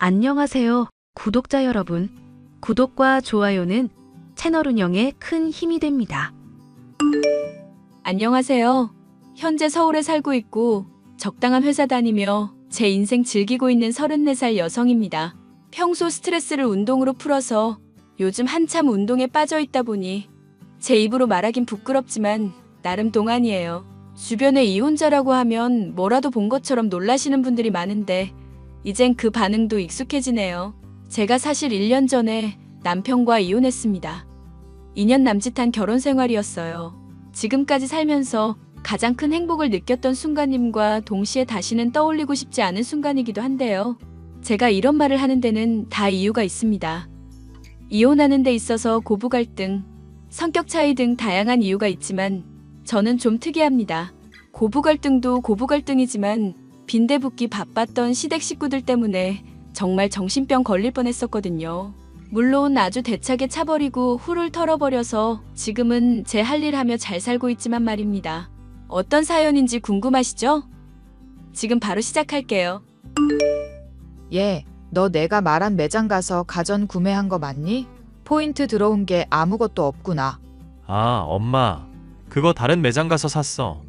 안녕하세요, 구독자 여러분. 구독과 좋아요는 채널 운영에 큰 힘이 됩니다. 안녕하세요. 현재 서울에 살고 있고 적당한 회사 다니며 제 인생 즐기고 있는 34살 여성입니다. 평소 스트레스를 운동으로 풀어서 요즘 한참 운동에 빠져 있다 보니 제 입으로 말하긴 부끄럽지만 나름 동안이에요. 주변에 이혼자라고 하면 뭐라도 본 것처럼 놀라시는 분들이 많은데 이젠 그 반응도 익숙해지네요. 제가 사실 1년 전에 남편과 이혼했습니다. 2년 남짓한 결혼 생활이었어요. 지금까지 살면서 가장 큰 행복을 느꼈던 순간임과 동시에 다시는 떠올리고 싶지 않은 순간이기도 한데요. 제가 이런 말을 하는 데는 다 이유가 있습니다. 이혼하는 데 있어서 고부 갈등, 성격 차이 등 다양한 이유가 있지만 저는 좀 특이합니다. 고부 갈등도 고부 갈등이지만 빈대붙기 바빴던 시댁 식구들 때문에 정말 정신병 걸릴 뻔했었거든요. 물론 아주 대차게 차버리고 훌훌 털어버려서 지금은 제 할 일 하며 잘 살고 있지만 말입니다. 어떤 사연인지 궁금하시죠? 지금 바로 시작할게요. 너 내가 말한 매장 가서 가전 구매한 거 맞니? 포인트 들어온 게 아무것도 없구나. 아, 엄마. 그거 다른 매장 가서 샀어.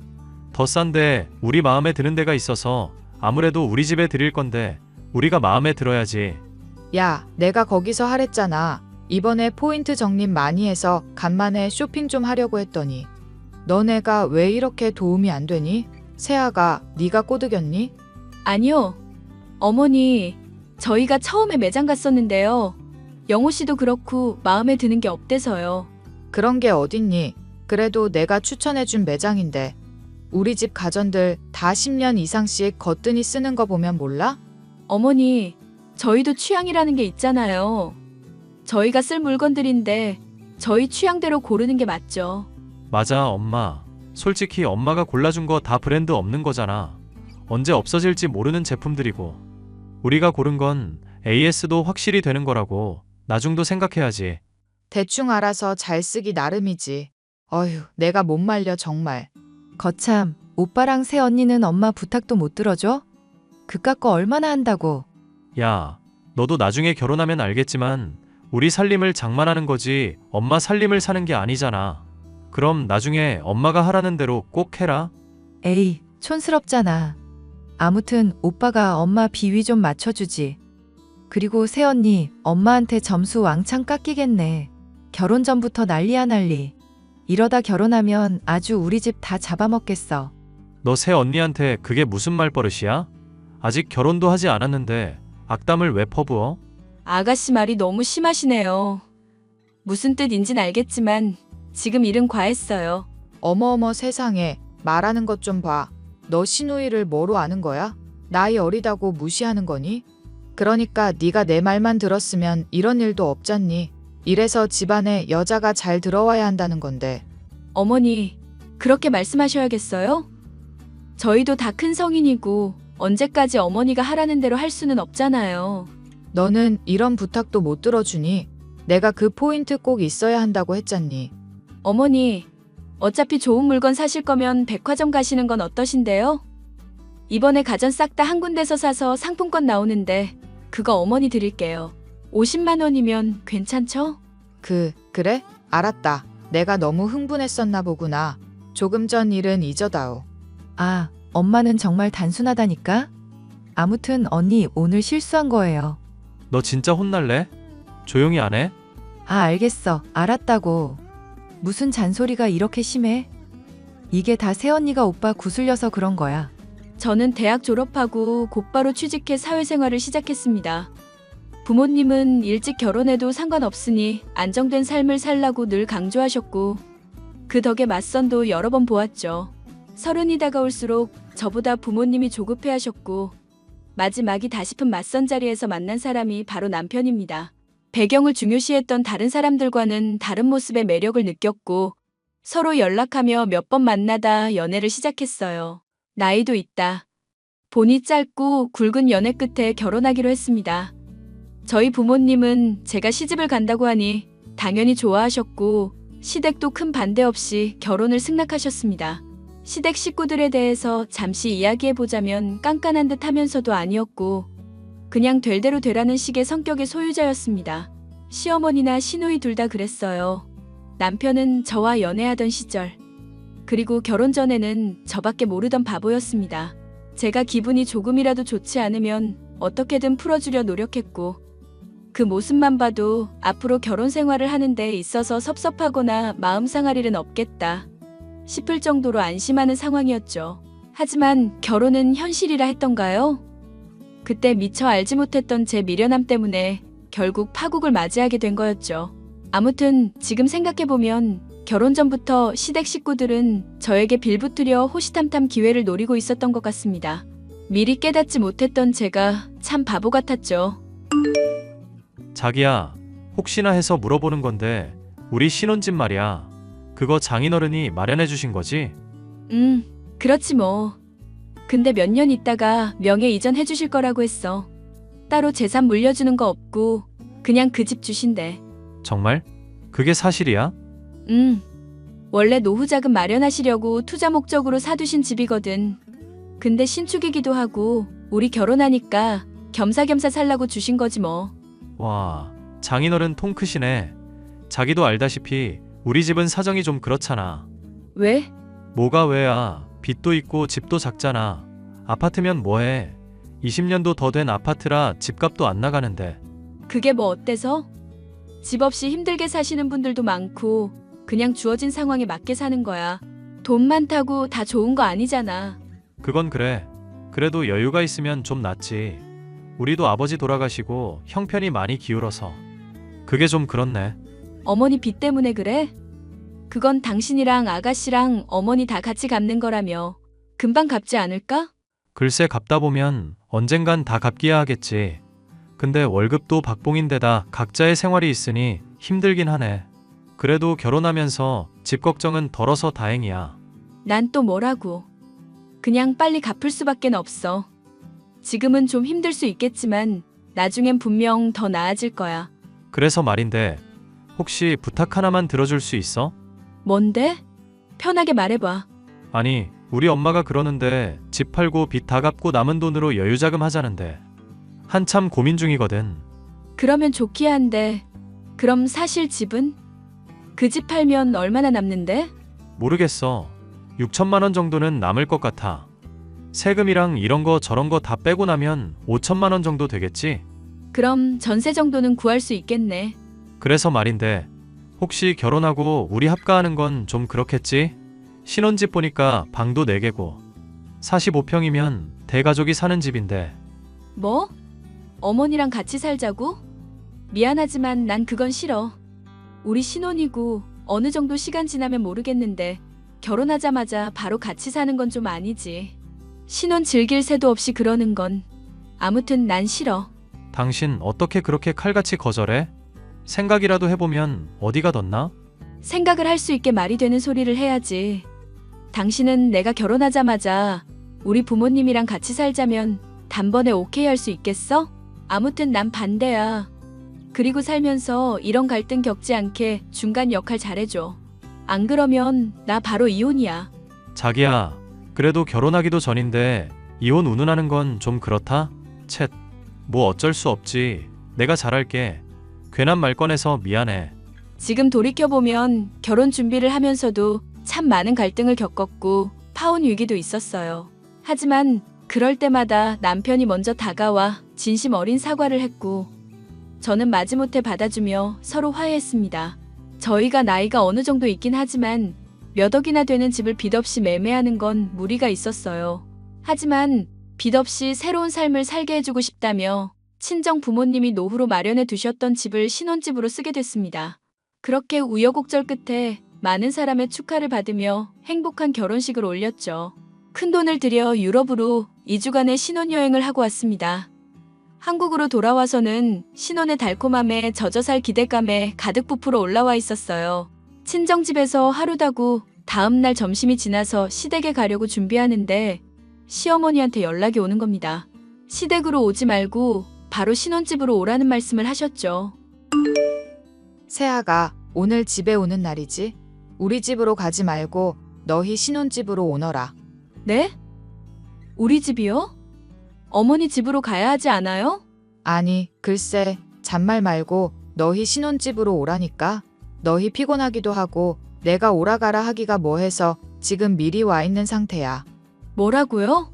더 싼데 우리 마음에 드는 데가 있어서 아무래도 우리 집에 드릴 건데 우리가 마음에 들어야지. 야, 내가 거기서 하랬잖아. 이번에 포인트 적립 많이 해서 간만에 쇼핑 좀 하려고 했더니 너네가 왜 이렇게 도움이 안 되니? 세아가 네가 꼬드겼니? 아니요. 어머니, 저희가 처음에 매장 갔었는데요. 영호 씨도 그렇고 마음에 드는 게 없대서요. 그런 게 어딨니? 그래도 내가 추천해준 매장인데 우리 집 가전들 다 10년 이상씩 거뜬히 쓰는 거 보면 몰라? 어머니, 저희도 취향이라는 게 있잖아요. 저희가 쓸 물건들인데 저희 취향대로 고르는 게 맞죠. 맞아, 엄마. 솔직히 엄마가 골라준 거 다 브랜드 없는 거잖아. 언제 없어질지 모르는 제품들이고. 우리가 고른 건 AS도 확실히 되는 거라고. 나중도 생각해야지. 대충 알아서 잘 쓰기 나름이지. 어휴, 내가 못 말려 정말. 거참, 오빠랑 새언니는 엄마 부탁도 못 들어줘? 그깟 거 얼마나 한다고. 야, 너도 나중에 결혼하면 알겠지만 우리 살림을 장만하는 거지 엄마 살림을 사는 게 아니잖아. 그럼 나중에 엄마가 하라는 대로 꼭 해라. 에이, 촌스럽잖아. 아무튼 오빠가 엄마 비위 좀 맞춰주지. 그리고 새언니, 엄마한테 점수 왕창 깎이겠네. 결혼 전부터 난리야 난리. 이러다 결혼하면 아주 우리 집 다 잡아먹겠어. 너 새 언니한테 그게 무슨 말버릇이야? 아직 결혼도 하지 않았는데 악담을 왜 퍼부어? 아가씨 말이 너무 심하시네요. 무슨 뜻인진 알겠지만 지금 일은 과했어요. 어머어머 세상에, 말하는 것 좀 봐. 너 시누이를 뭐로 아는 거야? 나이 어리다고 무시하는 거니? 그러니까 네가 내 말만 들었으면 이런 일도 없잖니. 이래서 집안에 여자가 잘 들어와야 한다는 건데. 어머니, 그렇게 말씀하셔야겠어요? 저희도 다 큰 성인이고 언제까지 어머니가 하라는 대로 할 수는 없잖아요. 너는 이런 부탁도 못 들어주니? 내가 그 포인트 꼭 있어야 한다고 했잖니. 어머니, 어차피 좋은 물건 사실 거면 백화점 가시는 건 어떠신데요? 이번에 가전 싹 다 한 군데서 사서 상품권 나오는데 그거 어머니 드릴게요. 50만 원이면 괜찮죠? 그래? 알았다. 내가 너무 흥분했었나 보구나. 조금 전 일은 잊어다오. 아, 엄마는 정말 단순하다니까? 아무튼 언니 오늘 실수한 거예요. 너 진짜 혼날래? 조용히 안 해? 아, 알겠어. 알았다고. 무슨 잔소리가 이렇게 심해? 이게 다 새언니가 오빠 구슬려서 그런 거야. 저는 대학 졸업하고 곧바로 취직해 사회생활을 시작했습니다. 부모님은 일찍 결혼해도 상관없으니 안정된 삶을 살라고 늘 강조하셨고 그 덕에 맞선도 여러 번 보았죠. 30이 다가올수록 저보다 부모님이 조급해하셨고 마지막이다 싶은 맞선 자리에서 만난 사람이 바로 남편입니다. 배경을 중요시했던 다른 사람들과는 다른 모습의 매력을 느꼈고 서로 연락하며 몇 번 만나다 연애를 시작했어요. 나이도 있다 보니 짧고 굵은 연애 끝에 결혼하기로 했습니다. 저희 부모님은 제가 시집을 간다고 하니 당연히 좋아하셨고 시댁도 큰 반대 없이 결혼을 승낙하셨습니다. 시댁 식구들에 대해서 잠시 이야기해보자면 깐깐한 듯 하면서도 아니었고 그냥 될 대로 되라는 식의 성격의 소유자였습니다. 시어머니나 시누이 둘 다 그랬어요. 남편은 저와 연애하던 시절, 그리고 결혼 전에는 저밖에 모르던 바보였습니다. 제가 기분이 조금이라도 좋지 않으면 어떻게든 풀어주려 노력했고, 그 모습만 봐도 앞으로 결혼 생활을 하는 데 있어서 섭섭하거나 마음 상할 일은 없겠다 싶을 정도로 안심하는 상황이었죠. 하지만 결혼은 현실이라 했던가요? 그때 미처 알지 못했던 제 미련함 때문에 결국 파국을 맞이하게 된 거였죠. 아무튼 지금 생각해보면 결혼 전부터 시댁 식구들은 저에게 빌붙으려 호시탐탐 기회를 노리고 있었던 것 같습니다. 미리 깨닫지 못했던 제가 참 바보 같았죠. 자기야, 혹시나 해서 물어보는 건데 우리 신혼집 말이야. 그거 장인어른이 마련해 주신 거지? 그렇지 뭐. 근데 몇 년 있다가 명예 이전해 주실 거라고 했어. 따로 재산 물려주는 거 없고 그냥 그 집 주신대. 정말? 그게 사실이야? 원래 노후 자금 마련하시려고 투자 목적으로 사두신 집이거든. 근데 신축이기도 하고 우리 결혼하니까 겸사겸사 살라고 주신 거지 뭐. 와, 장인어른 통 크시네. 자기도 알다시피 우리 집은 사정이 좀 그렇잖아. 왜? 뭐가 왜야? 빚도 있고 집도 작잖아. 아파트면 뭐해? 20년도 더 된 아파트라 집값도 안 나가는데. 그게 뭐 어때서? 집 없이 힘들게 사시는 분들도 많고 그냥 주어진 상황에 맞게 사는 거야. 돈 많다고 다 좋은 거 아니잖아. 그건 그래. 그래도 여유가 있으면 좀 낫지. 우리도 아버지 돌아가시고 형편이 많이 기울어서 그게 좀 그렇네. 어머니 빚 때문에 그래? 그건 당신이랑 아가씨랑 어머니 다 같이 갚는 거라며. 금방 갚지 않을까? 글쎄 갚다 보면 언젠간 다 갚기야 하겠지. 근데 월급도 박봉인데다 각자의 생활이 있으니 힘들긴 하네. 그래도 결혼하면서 집 걱정은 덜어서 다행이야. 난 또 뭐라고. 그냥 빨리 갚을 수밖엔 없어. 지금은 좀 힘들 수 있겠지만 나중엔 분명 더 나아질 거야. 그래서 말인데 혹시 부탁 하나만 들어줄 수 있어? 뭔데? 편하게 말해봐. 아니, 우리 엄마가 그러는데 집 팔고 빚 다 갚고 남은 돈으로 여유자금 하자는데 한참 고민 중이거든. 그러면 좋기야 한데 그럼 사실 집은? 그 집 팔면 얼마나 남는데? 모르겠어. 6천만 원 정도는 남을 것 같아. 세금이랑 이런 거 저런 거 다 빼고 나면 5천만 원 정도 되겠지? 그럼 전세 정도는 구할 수 있겠네. 그래서 말인데 혹시 결혼하고 우리 합가하는 건 좀 그렇겠지? 신혼집 보니까 방도 4개고 45평이면 대가족이 사는 집인데. 뭐? 어머니랑 같이 살자고? 미안하지만 난 그건 싫어. 우리 신혼이고 어느 정도 시간 지나면 모르겠는데 결혼하자마자 바로 같이 사는 건 좀 아니지. 신혼 즐길 새도 없이 그러는 건. 아무튼 난 싫어. 당신 어떻게 그렇게 칼같이 거절해? 생각이라도 해보면 어디가 덧나? 생각을 할 수 있게 말이 되는 소리를 해야지. 당신은 내가 결혼하자마자 우리 부모님이랑 같이 살자면 단번에 오케이 할 수 있겠어? 아무튼 난 반대야. 그리고 살면서 이런 갈등 겪지 않게 중간 역할 잘해줘. 안 그러면 나 바로 이혼이야. 자기야, 그래도 결혼하기도 전인데 이혼 운운하는 건 좀 그렇다? 쳇, 뭐 어쩔 수 없지. 내가 잘할게. 괜한 말 꺼내서 미안해. 지금 돌이켜보면 결혼 준비를 하면서도 참 많은 갈등을 겪었고 파혼 위기도 있었어요. 하지만 그럴 때마다 남편이 먼저 다가와 진심 어린 사과를 했고 저는 마지못해 받아주며 서로 화해했습니다. 저희가 나이가 어느 정도 있긴 하지만 몇 억이나 되는 집을 빚 없이 매매하는 건 무리가 있었어요. 하지만 빚 없이 새로운 삶을 살게 해주고 싶다며 친정 부모님이 노후로 마련해 두셨던 집을 신혼집으로 쓰게 됐습니다. 그렇게 우여곡절 끝에 많은 사람의 축하를 받으며 행복한 결혼식을 올렸죠. 큰돈을 들여 유럽으로 2주간의 신혼여행을 하고 왔습니다. 한국으로 돌아와서는 신혼의 달콤함에 젖어 살 기대감에 가득 부풀어 올라와 있었어요. 친정집에서 하루다고 다음날 점심이 지나서 시댁에 가려고 준비하는데 시어머니한테 연락이 오는 겁니다. 시댁으로 오지 말고 바로 신혼집으로 오라는 말씀을 하셨죠. 세아가 오늘 집에 오는 날이지? 우리 집으로 가지 말고 너희 신혼집으로 오너라. 네? 우리 집이요? 어머니 집으로 가야 하지 않아요? 아니, 글쎄, 잔말 말고 너희 신혼집으로 오라니까. 너희 피곤하기도 하고 내가 오라가라 하기가 뭐해서 지금 미리 와 있는 상태야. 뭐라고요?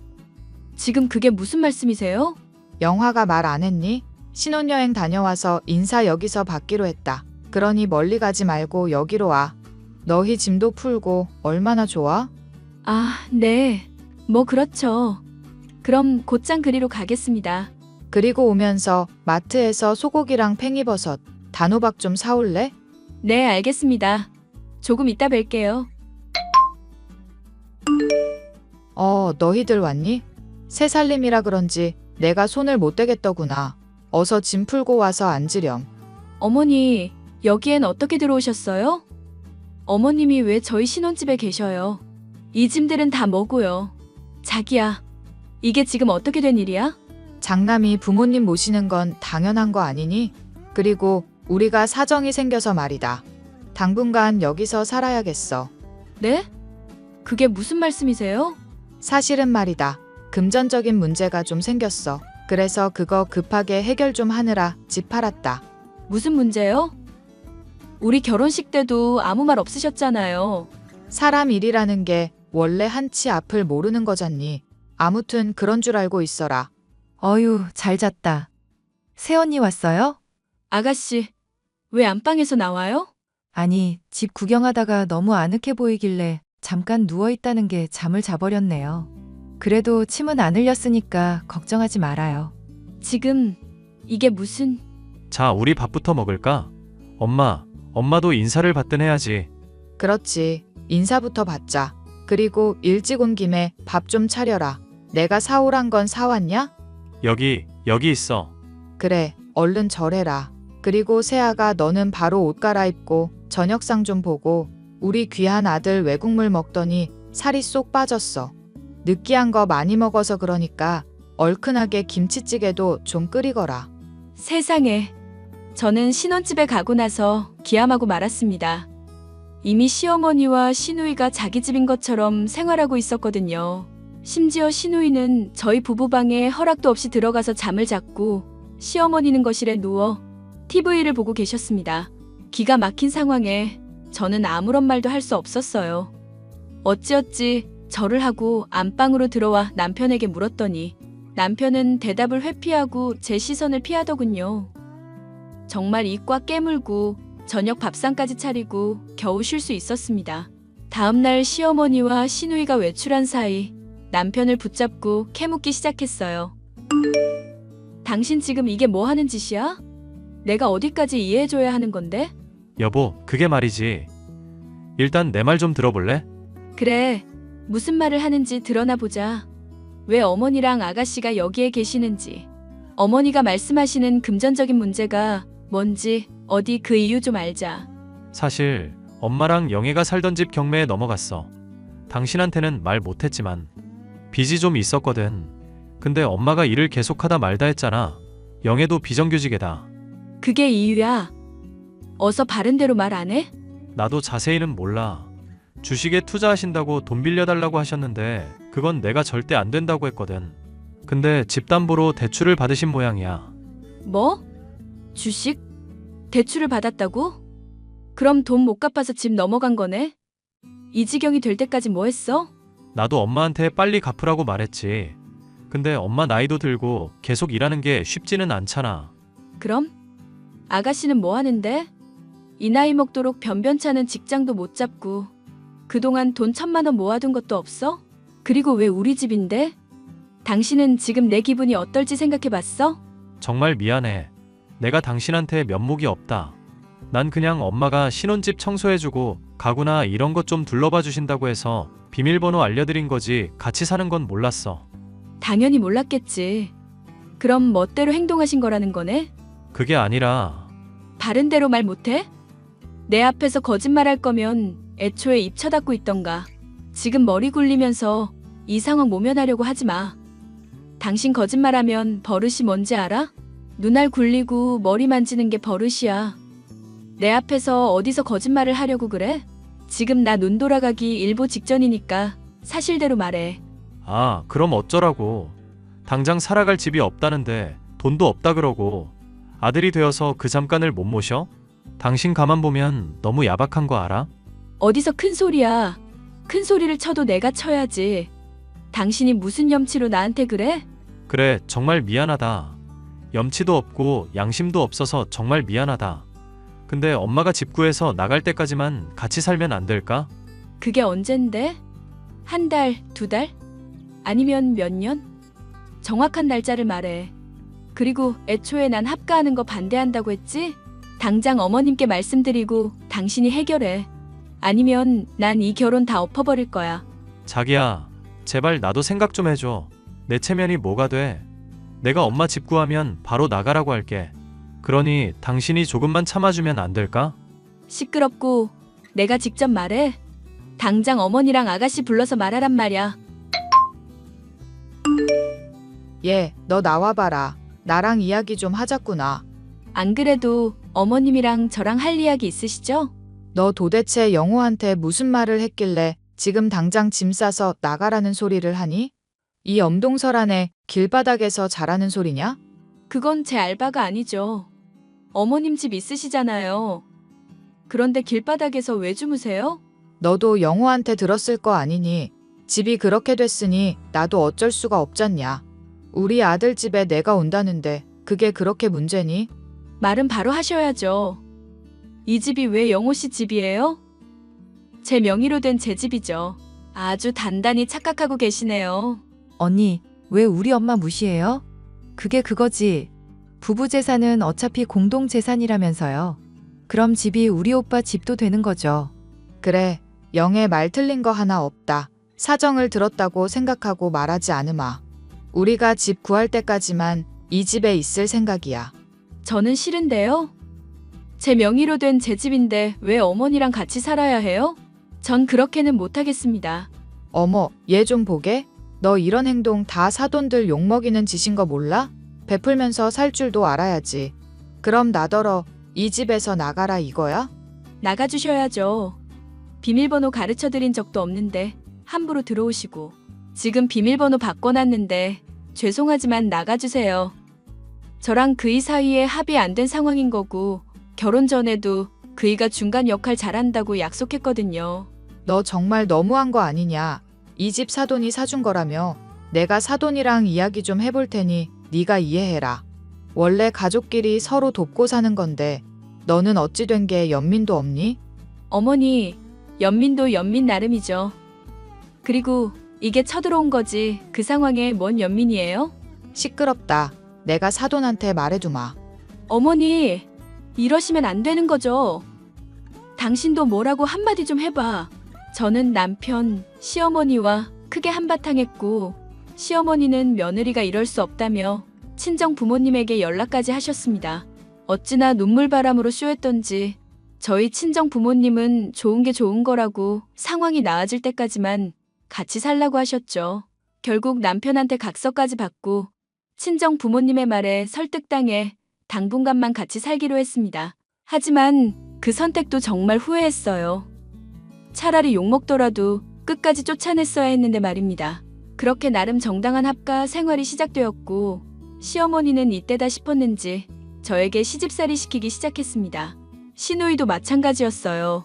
지금 그게 무슨 말씀이세요? 영화가 말 안 했니? 신혼여행 다녀와서 인사 여기서 받기로 했다. 그러니 멀리 가지 말고 여기로 와. 너희 짐도 풀고 얼마나 좋아? 아, 네. 뭐 그렇죠. 그럼 곧장 그리로 가겠습니다. 그리고 오면서 마트에서 소고기랑 팽이버섯, 단호박 좀 사올래? 네, 알겠습니다. 조금 이따 뵐게요. 너희들 왔니? 새 살림이라 그런지 내가 손을 못 대겠더구나. 어서 짐 풀고 와서 앉으렴. 어머니, 여기엔 어떻게 들어오셨어요? 어머님이 왜 저희 신혼집에 계셔요? 이 짐들은 다 뭐고요? 자기야, 이게 지금 어떻게 된 일이야? 장남이 부모님 모시는 건 당연한 거 아니니? 그리고 우리가 사정이 생겨서 말이다. 당분간 여기서 살아야겠어. 네? 그게 무슨 말씀이세요? 사실은 말이다. 금전적인 문제가 좀 생겼어. 그래서 그거 급하게 해결 좀 하느라 집 팔았다. 무슨 문제요? 우리 결혼식 때도 아무 말 없으셨잖아요. 사람 일이라는 게 원래 한치 앞을 모르는 거잖니. 아무튼 그런 줄 알고 있어라. 어휴, 잘 잤다. 새언니 왔어요? 아가씨, 왜 안방에서 나와요? 아니, 집 구경하다가 너무 아늑해 보이길래 잠깐 누워있다는 게 잠을 자버렸네요. 그래도 침은 안 흘렸으니까 걱정하지 말아요. 지금 이게 무슨... 자, 우리 밥부터 먹을까? 엄마도 인사를 받든 해야지. 그렇지. 인사부터 받자. 그리고 일찍 온 김에 밥 좀 차려라. 내가 사오란 건 사왔냐? 여기 있어. 그래, 얼른 절해라. 그리고 세아가 너는 바로 옷 갈아입고 저녁상 좀 보고. 우리 귀한 아들 외국물 먹더니 살이 쏙 빠졌어. 느끼한 거 많이 먹어서 그러니까 얼큰하게 김치찌개도 좀 끓이거라. 세상에, 저는 신혼집에 가고 나서 기함하고 말았습니다. 이미 시어머니와 시누이가 자기 집인 것처럼 생활하고 있었거든요. 심지어 시누이는 저희 부부방에 허락도 없이 들어가서 잠을 잤고 시어머니는 거실에 누워 TV를 보고 계셨습니다. 기가 막힌 상황에 저는 아무런 말도 할 수 없었어요. 어찌어찌 절을 하고 안방으로 들어와 남편에게 물었더니 남편은 대답을 회피하고 제 시선을 피하더군요. 정말 입 꽉 깨물고 저녁 밥상까지 차리고 겨우 쉴 수 있었습니다. 다음날 시어머니와 시누이가 외출한 사이 남편을 붙잡고 캐묻기 시작했어요. 당신 지금 이게 뭐 하는 짓이야? 내가 어디까지 이해해줘야 하는 건데? 여보, 그게 말이지. 일단 내 말 좀 들어볼래? 그래, 무슨 말을 하는지 드러나 보자. 왜 어머니랑 아가씨가 여기에 계시는지, 어머니가 말씀하시는 금전적인 문제가 뭔지 어디 그 이유 좀 알자. 사실 엄마랑 영애가 살던 집 경매에 넘어갔어. 당신한테는 말 못했지만 빚이 좀 있었거든. 근데 엄마가 일을 계속하다 말다 했잖아. 영애도 비정규직이다. 그게 이유야. 어서 바른 대로 말 안 해? 나도 자세히는 몰라. 주식에 투자하신다고 돈 빌려달라고 하셨는데 그건 내가 절대 안 된다고 했거든. 근데 집담보로 대출을 받으신 모양이야. 뭐? 주식? 대출을 받았다고? 그럼 돈 못 갚아서 집 넘어간 거네? 이 지경이 될 때까지 뭐 했어? 나도 엄마한테 빨리 갚으라고 말했지. 근데 엄마 나이도 들고 계속 일하는 게 쉽지는 않잖아. 그럼? 아가씨는 뭐 하는데? 이 나이 먹도록 변변찮은 직장도 못 잡고 그동안 돈 1,000만 원 모아둔 것도 없어? 그리고 왜 우리 집인데? 당신은 지금 내 기분이 어떨지 생각해봤어? 정말 미안해. 내가 당신한테 면목이 없다. 난 그냥 엄마가 신혼집 청소해주고 가구나 이런 것 좀 둘러봐 주신다고 해서 비밀번호 알려드린 거지 같이 사는 건 몰랐어. 당연히 몰랐겠지. 그럼 멋대로 행동하신 거라는 거네? 그게 아니라 바른 대로 말 못해? 내 앞에서 거짓말할 거면 애초에 입 쳐닫고 있던가. 지금 머리 굴리면서 이 상황 모면하려고 하지 마. 당신 거짓말하면 버릇이 뭔지 알아? 눈알 굴리고 머리 만지는 게 버릇이야. 내 앞에서 어디서 거짓말을 하려고 그래? 지금 나 눈 돌아가기 일보 직전이니까 사실대로 말해. 그럼 어쩌라고. 당장 살아갈 집이 없다는데 돈도 없다 그러고 아들이 되어서 그 잠깐을 못 모셔? 당신 가만 보면 너무 야박한 거 알아? 어디서 큰 소리야. 큰 소리를 쳐도 내가 쳐야지. 당신이 무슨 염치로 나한테 그래? 그래, 정말 미안하다. 염치도 없고 양심도 없어서 정말 미안하다. 근데 엄마가 집 구해서 나갈 때까지만 같이 살면 안 될까? 그게 언젠데? 한 달, 두 달? 아니면 몇 년? 정확한 날짜를 말해. 그리고 애초에 난 합가하는 거 반대한다고 했지? 당장 어머님께 말씀드리고 당신이 해결해. 아니면 난 이 결혼 다 엎어버릴 거야. 자기야, 제발 나도 생각 좀 해줘. 내 체면이 뭐가 돼? 내가 엄마 집 구하면 바로 나가라고 할게. 그러니 당신이 조금만 참아주면 안 될까? 시끄럽고 내가 직접 말해. 당장 어머니랑 아가씨 불러서 말하란 말이야. 얘, 너 나와봐라. 나랑 이야기 좀 하자꾸나. 안 그래도 어머님이랑 저랑 할 이야기 있으시죠? 너 도대체 영호한테 무슨 말을 했길래 지금 당장 짐 싸서 나가라는 소리를 하니? 이 엄동설안에 길바닥에서 자라는 소리냐? 그건 제 알바가 아니죠. 어머님 집 있으시잖아요. 그런데 길바닥에서 왜 주무세요? 너도 영호한테 들었을 거 아니니? 집이 그렇게 됐으니 나도 어쩔 수가 없잖냐. 우리 아들 집에 내가 온다는데 그게 그렇게 문제니? 말은 바로 하셔야죠. 이 집이 왜 영호 씨 집이에요? 제 명의로 된 제 집이죠. 아주 단단히 착각하고 계시네요. 언니, 왜 우리 엄마 무시해요? 그게 그거지. 부부 재산은 어차피 공동 재산이라면서요. 그럼 집이 우리 오빠 집도 되는 거죠. 그래, 영애 말 틀린 거 하나 없다. 사정을 들었다고 생각하고 말하지 않으마. 우리가 집 구할 때까지만 이 집에 있을 생각이야. 저는 싫은데요. 제 명의로 된 제 집인데 왜 어머니랑 같이 살아야 해요? 전 그렇게는 못하겠습니다. 어머, 얘 좀 보게. 너 이런 행동 다 사돈들 욕먹이는 짓인 거 몰라? 베풀면서 살 줄도 알아야지. 그럼 나더러 이 집에서 나가라 이거야? 나가주셔야죠. 비밀번호 가르쳐드린 적도 없는데 함부로 들어오시고 지금 비밀번호 바꿔놨는데 죄송하지만 나가주세요. 저랑 그이 사이에 합의 안 된 상황인 거고 결혼 전에도 그이가 중간 역할 잘한다고 약속했거든요. 너 정말 너무한 거 아니냐. 이 집 사돈이 사준 거라며. 내가 사돈이랑 이야기 좀 해볼 테니 네가 이해해라. 원래 가족끼리 서로 돕고 사는 건데 너는 어찌 된 게 연민도 없니? 어머니, 연민도 연민 나름이죠. 그리고 이게 쳐들어온 거지 그 상황에 뭔 연민이에요? 시끄럽다. 내가 사돈한테 말해두마. 어머니, 이러시면 안 되는 거죠. 당신도 뭐라고 한마디 좀 해봐. 저는 남편, 시어머니와 크게 한바탕 했고 시어머니는 며느리가 이럴 수 없다며 친정 부모님에게 연락까지 하셨습니다. 어찌나 눈물바람으로 쇼했던지 저희 친정 부모님은 좋은 게 좋은 거라고 상황이 나아질 때까지만 같이 살라고 하셨죠. 결국 남편한테 각서까지 받고 친정 부모님의 말에 설득당해 당분간만 같이 살기로 했습니다. 하지만 그 선택도 정말 후회했어요. 차라리 욕먹더라도 끝까지 쫓아냈어야 했는데 말입니다. 그렇게 나름 정당한 합가 생활이 시작되었고 시어머니는 이때다 싶었는지 저에게 시집살이 시키기 시작했습니다. 시누이도 마찬가지였어요.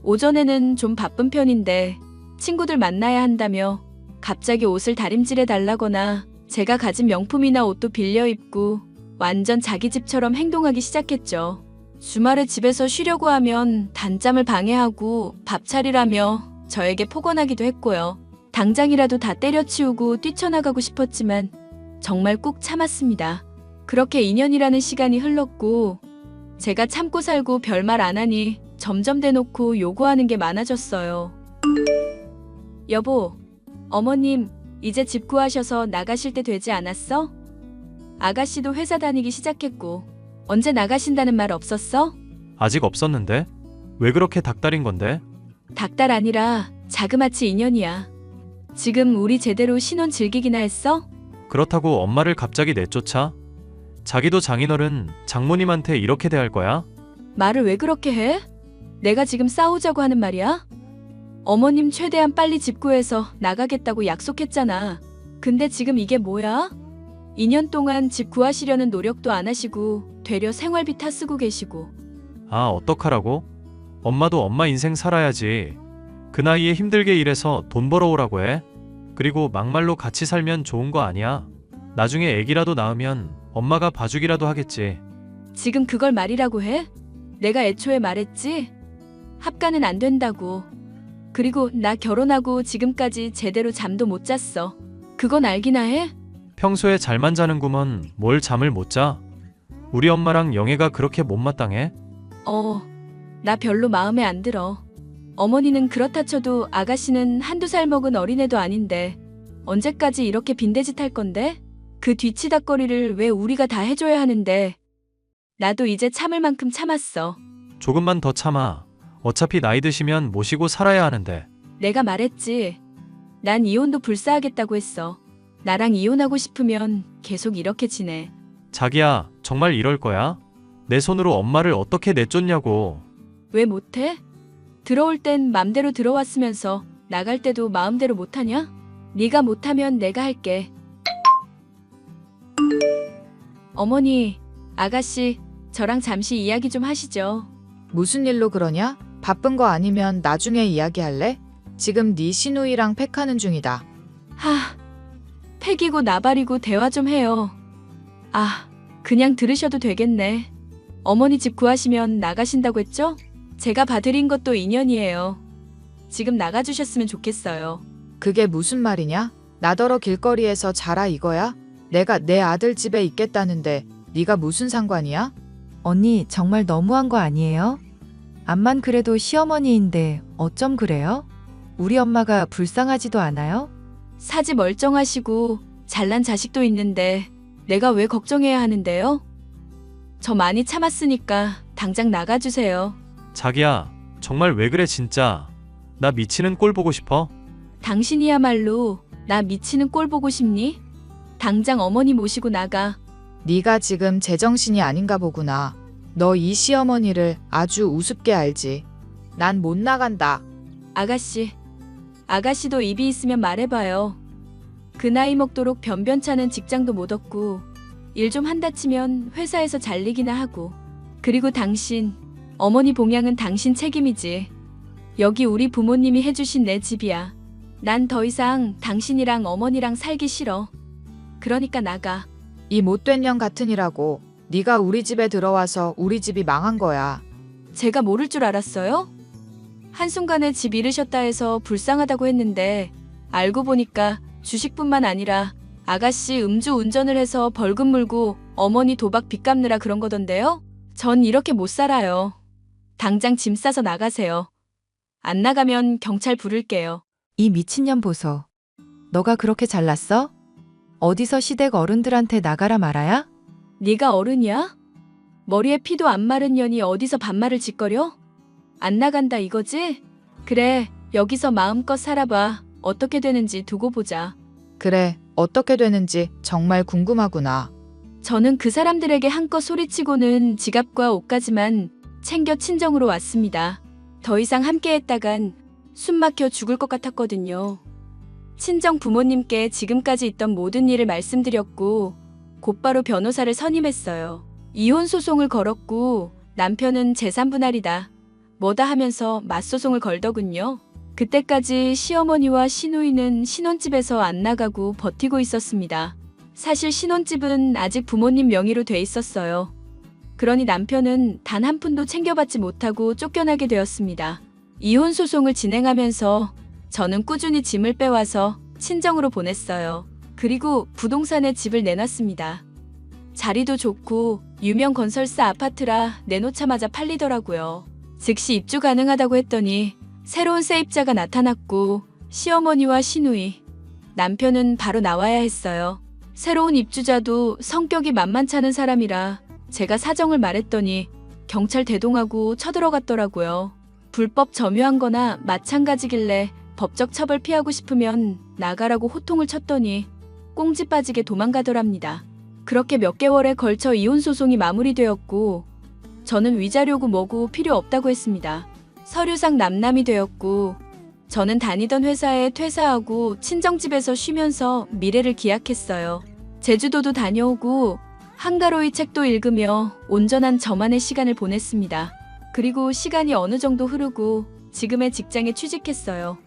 오전에는 좀 바쁜 편인데 친구들 만나야 한다며 갑자기 옷을 다림질해 달라거나 제가 가진 명품이나 옷도 빌려 입고 완전 자기 집처럼 행동하기 시작했죠. 주말에 집에서 쉬려고 하면 단잠을 방해하고 밥 차리라며 저에게 폭언하기도 했고요. 당장이라도 다 때려치우고 뛰쳐나가고 싶었지만 정말 꾹 참았습니다. 그렇게 2년이라는 시간이 흘렀고 제가 참고 살고 별말 안 하니 점점 대놓고 요구하는 게 많아졌어요. 여보, 어머님 이제 집 구하셔서 나가실 때 되지 않았어? 아가씨도 회사 다니기 시작했고 언제 나가신다는 말 없었어? 아직 없었는데? 왜 그렇게 닥달인 건데? 닭달 아니라 자그마치 2년이야. 지금 우리 제대로 신혼 즐기기나 했어? 그렇다고 엄마를 갑자기 내쫓아? 자기도 장인어른 장모님한테 이렇게 대할 거야? 말을 왜 그렇게 해? 내가 지금 싸우자고 하는 말이야? 어머님 최대한 빨리 집 구해서 나가겠다고 약속했잖아. 근데 지금 이게 뭐야? 2년 동안 집 구하시려는 노력도 안 하시고 되려 생활비 타 쓰고 계시고. 아, 어떡하라고? 엄마도 엄마 인생 살아야지. 그 나이에 힘들게 일해서 돈 벌어오라고 해? 그리고 막말로 같이 살면 좋은 거 아니야? 나중에 애기라도 낳으면 엄마가 봐주기라도 하겠지. 지금 그걸 말이라고 해? 내가 애초에 말했지? 합가는 안 된다고. 그리고 나 결혼하고 지금까지 제대로 잠도 못 잤어. 그건 알기나 해? 평소에 잘만 자는구먼 뭘 잠을 못 자? 우리 엄마랑 영애가 그렇게 못마땅해? 나 별로 마음에 안 들어. 어머니는 그렇다 쳐도 아가씨는 한두 살 먹은 어린애도 아닌데 언제까지 이렇게 빈대짓 할 건데? 그 뒤치다꺼리를 왜 우리가 다 해줘야 하는데. 나도 이제 참을 만큼 참았어. 조금만 더 참아. 어차피 나이 드시면 모시고 살아야 하는데. 내가 말했지. 난 이혼도 불사하겠다고 했어. 나랑 이혼하고 싶으면 계속 이렇게 지내. 자기야, 정말 이럴 거야? 내 손으로 엄마를 어떻게 내쫓냐고. 왜 못해? 들어올 땐 맘대로 들어왔으면서 나갈 때도 마음대로 못하냐? 네가 못하면 내가 할게. 어머니, 아가씨, 저랑 잠시 이야기 좀 하시죠. 무슨 일로 그러냐? 바쁜 거 아니면 나중에 이야기할래? 지금 네 시누이랑 팩하는 중이다. 팩이고 나발이고 대화 좀 해요. 그냥 들으셔도 되겠네. 어머니 집 구하시면 나가신다고 했죠? 제가 봐드린 것도 인연이에요. 지금 나가주셨으면 좋겠어요. 그게 무슨 말이냐? 나더러 길거리에서 자라 이거야? 내가 내 아들 집에 있겠다는데 네가 무슨 상관이야? 언니 정말 너무한 거 아니에요? 암만 그래도 시어머니인데 어쩜 그래요? 우리 엄마가 불쌍하지도 않아요? 사지 멀쩡하시고 잘난 자식도 있는데 내가 왜 걱정해야 하는데요? 저 많이 참았으니까 당장 나가주세요. 자기야, 정말 왜 그래 진짜. 나 미치는 꼴 보고 싶어? 당신이야말로 나 미치는 꼴 보고 싶니? 당장 어머니 모시고 나가. 네가 지금 제정신이 아닌가 보구나. 너 이 시어머니를 아주 우습게 알지. 난 못 나간다. 아가씨도 입이 있으면 말해봐요. 그 나이 먹도록 변변찮은 직장도 못 얻고 일 좀 한다 치면 회사에서 잘리기나 하고. 그리고 당신, 어머니 봉양은 당신 책임이지. 여기 우리 부모님이 해주신 내 집이야. 난 더 이상 당신이랑 어머니랑 살기 싫어. 그러니까 나가. 이 못된 년 같으니라고. 네가 우리 집에 들어와서 우리 집이 망한 거야. 제가 모를 줄 알았어요? 한순간에 집 잃으셨다 해서 불쌍하다고 했는데 알고 보니까 주식뿐만 아니라 아가씨 음주 운전을 해서 벌금 물고 어머니 도박 빚 갚느라 그런 거던데요? 전 이렇게 못 살아요. 당장 짐 싸서 나가세요. 안 나가면 경찰 부를게요. 이 미친년 보소. 너가 그렇게 잘났어? 어디서 시댁 어른들한테 나가라 말아야? 네가 어른이야? 머리에 피도 안 마른 년이 어디서 반말을 짓거려? 안 나간다 이거지? 그래, 여기서 마음껏 살아봐. 어떻게 되는지 두고 보자. 그래, 어떻게 되는지 정말 궁금하구나. 저는 그 사람들에게 한껏 소리치고는 지갑과 옷까지만 챙겨 친정으로 왔습니다. 더 이상 함께했다간 숨 막혀 죽을 것 같았거든요. 친정 부모님께 지금까지 있던 모든 일을 말씀드렸고 곧바로 변호사를 선임했어요. 이혼 소송을 걸었고 남편은 재산 분할이다 뭐다 하면서 맞소송을 걸더군요. 그때까지 시어머니와 시누이는 신혼집에서 안 나가고 버티고 있었습니다. 사실 신혼집은 아직 부모님 명의로 돼 있었어요. 그러니 남편은 단 한 푼도 챙겨받지 못하고 쫓겨나게 되었습니다. 이혼 소송을 진행하면서 저는 꾸준히 짐을 빼와서 친정으로 보냈어요. 그리고 부동산에 집을 내놨습니다. 자리도 좋고 유명 건설사 아파트라 내놓자마자 팔리더라고요. 즉시 입주 가능하다고 했더니 새로운 세입자가 나타났고 시어머니와 시누이, 남편은 바로 나와야 했어요. 새로운 입주자도 성격이 만만찮은 사람이라 제가 사정을 말했더니 경찰 대동하고 쳐들어갔더라고요. 불법 점유한 거나 마찬가지길래 법적 처벌 피하고 싶으면 나가라고 호통을 쳤더니 꽁지 빠지게 도망가더랍니다. 그렇게 몇 개월에 걸쳐 이혼 소송이 마무리되었고 저는 위자료고 뭐고 필요 없다고 했습니다. 서류상 남남이 되었고 저는 다니던 회사에 퇴사하고 친정집에서 쉬면서 미래를 기약했어요. 제주도도 다녀오고 한가로이 책도 읽으며 온전한 저만의 시간을 보냈습니다. 그리고 시간이 어느 정도 흐르고 지금의 직장에 취직했어요.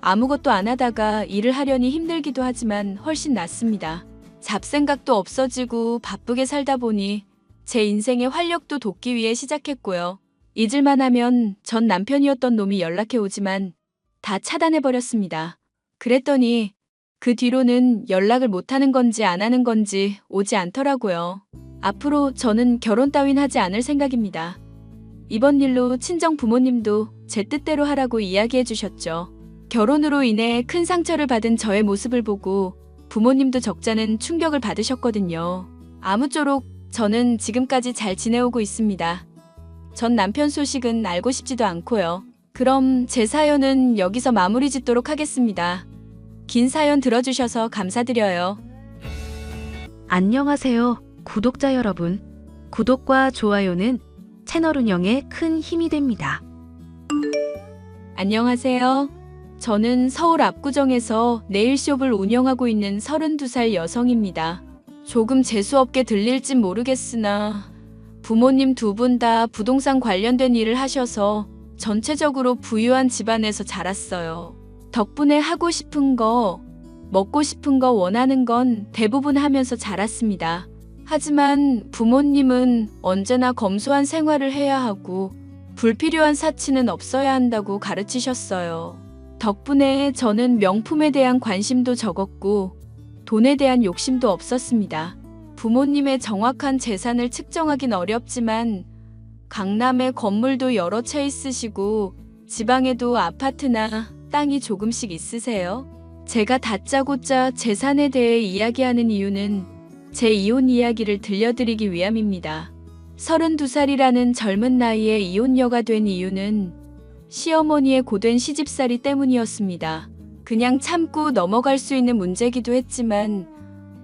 아무것도 안 하다가 일을 하려니 힘들기도 하지만 훨씬 낫습니다. 잡생각도 없어지고 바쁘게 살다 보니 제 인생의 활력도 돋기 위해 시작했고요. 잊을만 하면 전 남편이었던 놈이 연락해 오지만 다 차단해버렸습니다. 그랬더니 그 뒤로는 연락을 못하는 건지 안 하는 건지 오지 않더라고요. 앞으로 저는 결혼 따윈 하지 않을 생각입니다. 이번 일로 친정 부모님도 제 뜻대로 하라고 이야기해 주셨죠. 결혼으로 인해 큰 상처를 받은 저의 모습을 보고 부모님도 적잖은 충격을 받으셨거든요. 아무쪼록 저는 지금까지 잘 지내오고 있습니다. 전 남편 소식은 알고 싶지도 않고요. 그럼 제 사연은 여기서 마무리 짓도록 하겠습니다. 긴 사연 들어주셔서 감사드려요. 안녕하세요, 구독자 여러분. 구독과 좋아요는 채널 운영에 큰 힘이 됩니다. 안녕하세요. 저는 서울 압구정에서 네일숍을 운영하고 있는 32살 여성입니다. 조금 재수없게 들릴진 모르겠으나 부모님 두 분 다 부동산 관련된 일을 하셔서 전체적으로 부유한 집안에서 자랐어요. 덕분에 하고 싶은 거, 먹고 싶은 거 원하는 건 대부분 하면서 자랐습니다. 하지만 부모님은 언제나 검소한 생활을 해야 하고 불필요한 사치는 없어야 한다고 가르치셨어요. 덕분에 저는 명품에 대한 관심도 적었고 돈에 대한 욕심도 없었습니다. 부모님의 정확한 재산을 측정하긴 어렵지만 강남에 건물도 여러 채 있으시고 지방에도 아파트나 땅이 조금씩 있으세요. 제가 다짜고짜 재산에 대해 이야기하는 이유는 제 이혼 이야기를 들려드리기 위함입니다. 32살이라는 젊은 나이에 이혼녀가 된 이유는 시어머니의 고된 시집살이 때문이었습니다. 그냥 참고 넘어갈 수 있는 문제기도 했지만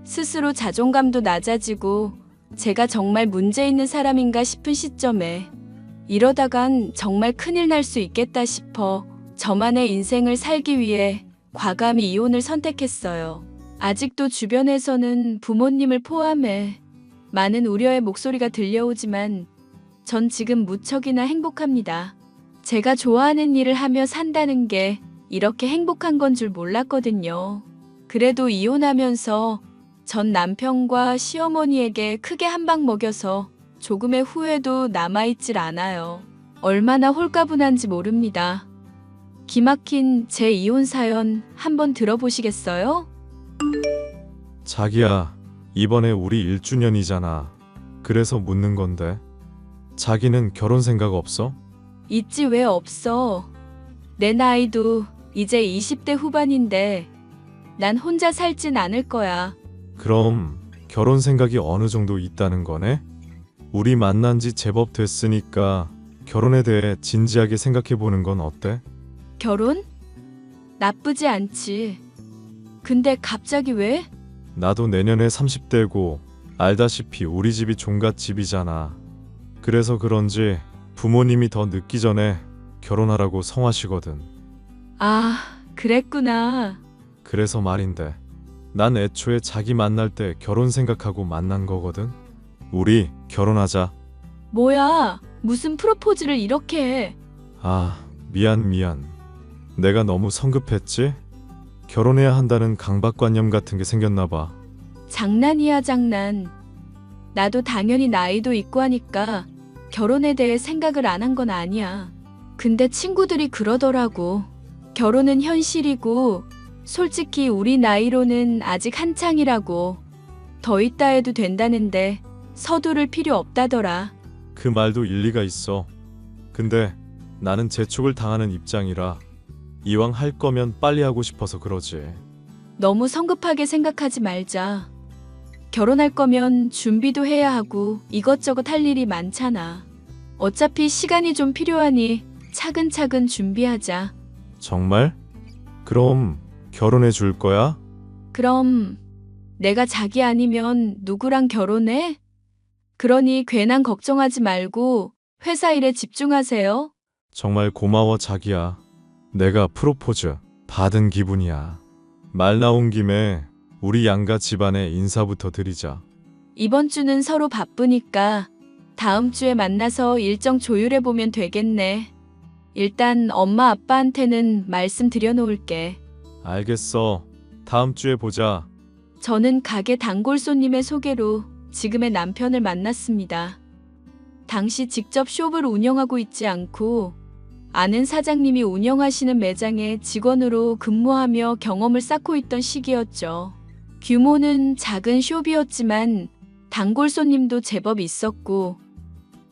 스스로 자존감도 낮아지고 제가 정말 문제 있는 사람인가 싶은 시점에 이러다간 정말 큰일 날 수 있겠다 싶어 저만의 인생을 살기 위해 과감히 이혼을 선택했어요. 아직도 주변에서는 부모님을 포함해 많은 우려의 목소리가 들려오지만 전 지금 무척이나 행복합니다. 제가 좋아하는 일을 하며 산다는 게 이렇게 행복한 건 줄 몰랐거든요. 그래도 이혼하면서 전 남편과 시어머니에게 크게 한 방 먹여서 조금의 후회도 남아있질 않아요. 얼마나 홀가분한지 모릅니다. 기막힌 제 이혼 사연 한번 들어보시겠어요? 자기야, 이번에 우리 1주년이잖아. 그래서 묻는 건데. 자기는 결혼 생각 없어? 있지 왜 없어. 내 나이도 이제 20대 후반인데 난 혼자 살진 않을 거야. 그럼 결혼 생각이 어느 정도 있다는 거네? 우리 만난 지 제법 됐으니까 결혼에 대해 진지하게 생각해 보는 건 어때? 결혼? 나쁘지 않지. 근데 갑자기 왜? 나도 내년에 30대고 알다시피 우리 집이 종갓집이잖아. 그래서 그런지 부모님이 더 늦기 전에 결혼하라고 성하시거든. 아, 그랬구나. 그래서 말인데 난 애초에 자기 만날 때 결혼 생각하고 만난 거거든. 우리 결혼하자. 뭐야, 무슨 프로포즈를 이렇게 해. 아, 미안. 내가 너무 성급했지? 결혼해야 한다는 강박관념 같은 게 생겼나 봐. 장난이야, 장난. 나도 당연히 나이도 있고 하니까 결혼에 대해 생각을 안 한 건 아니야. 근데 친구들이 그러더라고. 결혼은 현실이고 솔직히 우리 나이로는 아직 한창이라고. 더 있다 해도 된다는데 서두를 필요 없다더라. 그 말도 일리가 있어. 근데 나는 재촉을 당하는 입장이라 이왕 할 거면 빨리 하고 싶어서 그러지. 너무 성급하게 생각하지 말자. 결혼할 거면 준비도 해야 하고 이것저것 할 일이 많잖아. 어차피 시간이 좀 필요하니 차근차근 준비하자. 정말? 그럼 결혼해 줄 거야? 그럼 내가 자기 아니면 누구랑 결혼해? 그러니 괜한 걱정하지 말고 회사 일에 집중하세요. 정말 고마워 자기야. 내가 프로포즈 받은 기분이야. 말 나온 김에 우리 양가 집안에 인사부터 드리자. 이번 주는 서로 바쁘니까 다음 주에 만나서 일정 조율해보면 되겠네. 일단 엄마 아빠한테는 말씀드려 놓을게. 알겠어. 다음 주에 보자. 저는 가게 단골 손님의 소개로 지금의 남편을 만났습니다. 당시 직접 숍을 운영하고 있지 않고 아는 사장님이 운영하시는 매장에 직원으로 근무하며 경험을 쌓고 있던 시기였죠. 규모는 작은 숍이었지만 단골 손님도 제법 있었고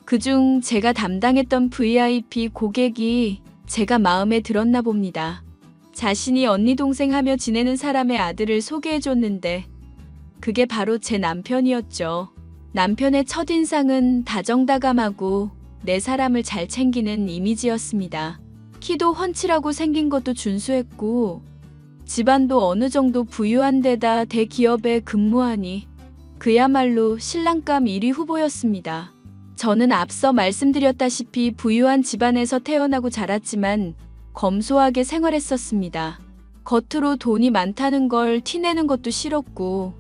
그중 제가 담당했던 VIP 고객이 제가 마음에 들었나 봅니다. 자신이 언니 동생 하며 지내는 사람의 아들을 소개해줬는데 그게 바로 제 남편이었죠. 남편의 첫인상은 다정다감하고 내 사람을 잘 챙기는 이미지였습니다. 키도 훤칠하고 생긴 것도 준수했고 집안도 어느 정도 부유한 데다 대기업에 근무하니 그야말로 신랑감 1위 후보였습니다. 저는 앞서 말씀드렸다시피 부유한 집안에서 태어나고 자랐지만 검소하게 생활했었습니다. 겉으로 돈이 많다는 걸 티내는 것도 싫었고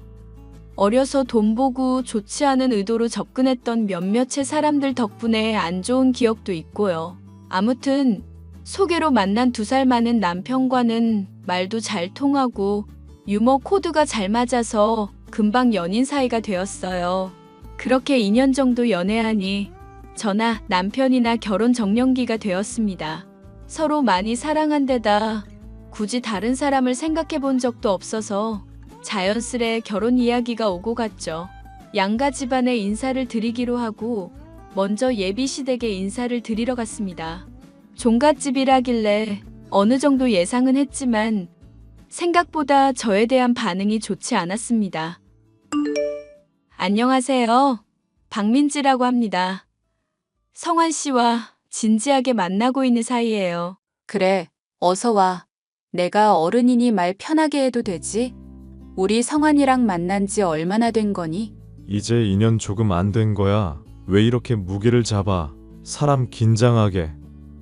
어려서 돈 보고 좋지 않은 의도로 접근했던 몇몇의 사람들 덕분에 안 좋은 기억도 있고요. 아무튼 소개로 만난 2살 많은 남편과는 말도 잘 통하고 유머 코드가 잘 맞아서 금방 연인 사이가 되었어요. 그렇게 2년 정도 연애하니 저나 남편이나 결혼 정년기가 되었습니다. 서로 많이 사랑한 데다 굳이 다른 사람을 생각해 본 적도 없어서 자연스레 결혼 이야기가 오고 갔죠. 양가 집안에 인사를 드리기로 하고 먼저 예비 시댁에 인사를 드리러 갔습니다. 종갓집이라길래 어느 정도 예상은 했지만 생각보다 저에 대한 반응이 좋지 않았습니다. 안녕하세요. 박민지라고 합니다. 성환 씨와 진지하게 만나고 있는 사이예요. 그래, 어서 와. 내가 어른이니 말 편하게 해도 되지? 우리 성환이랑 만난 지 얼마나 된 거니? 이제 2년 조금 안 된 거야. 왜 이렇게 무게를 잡아? 사람 긴장하게.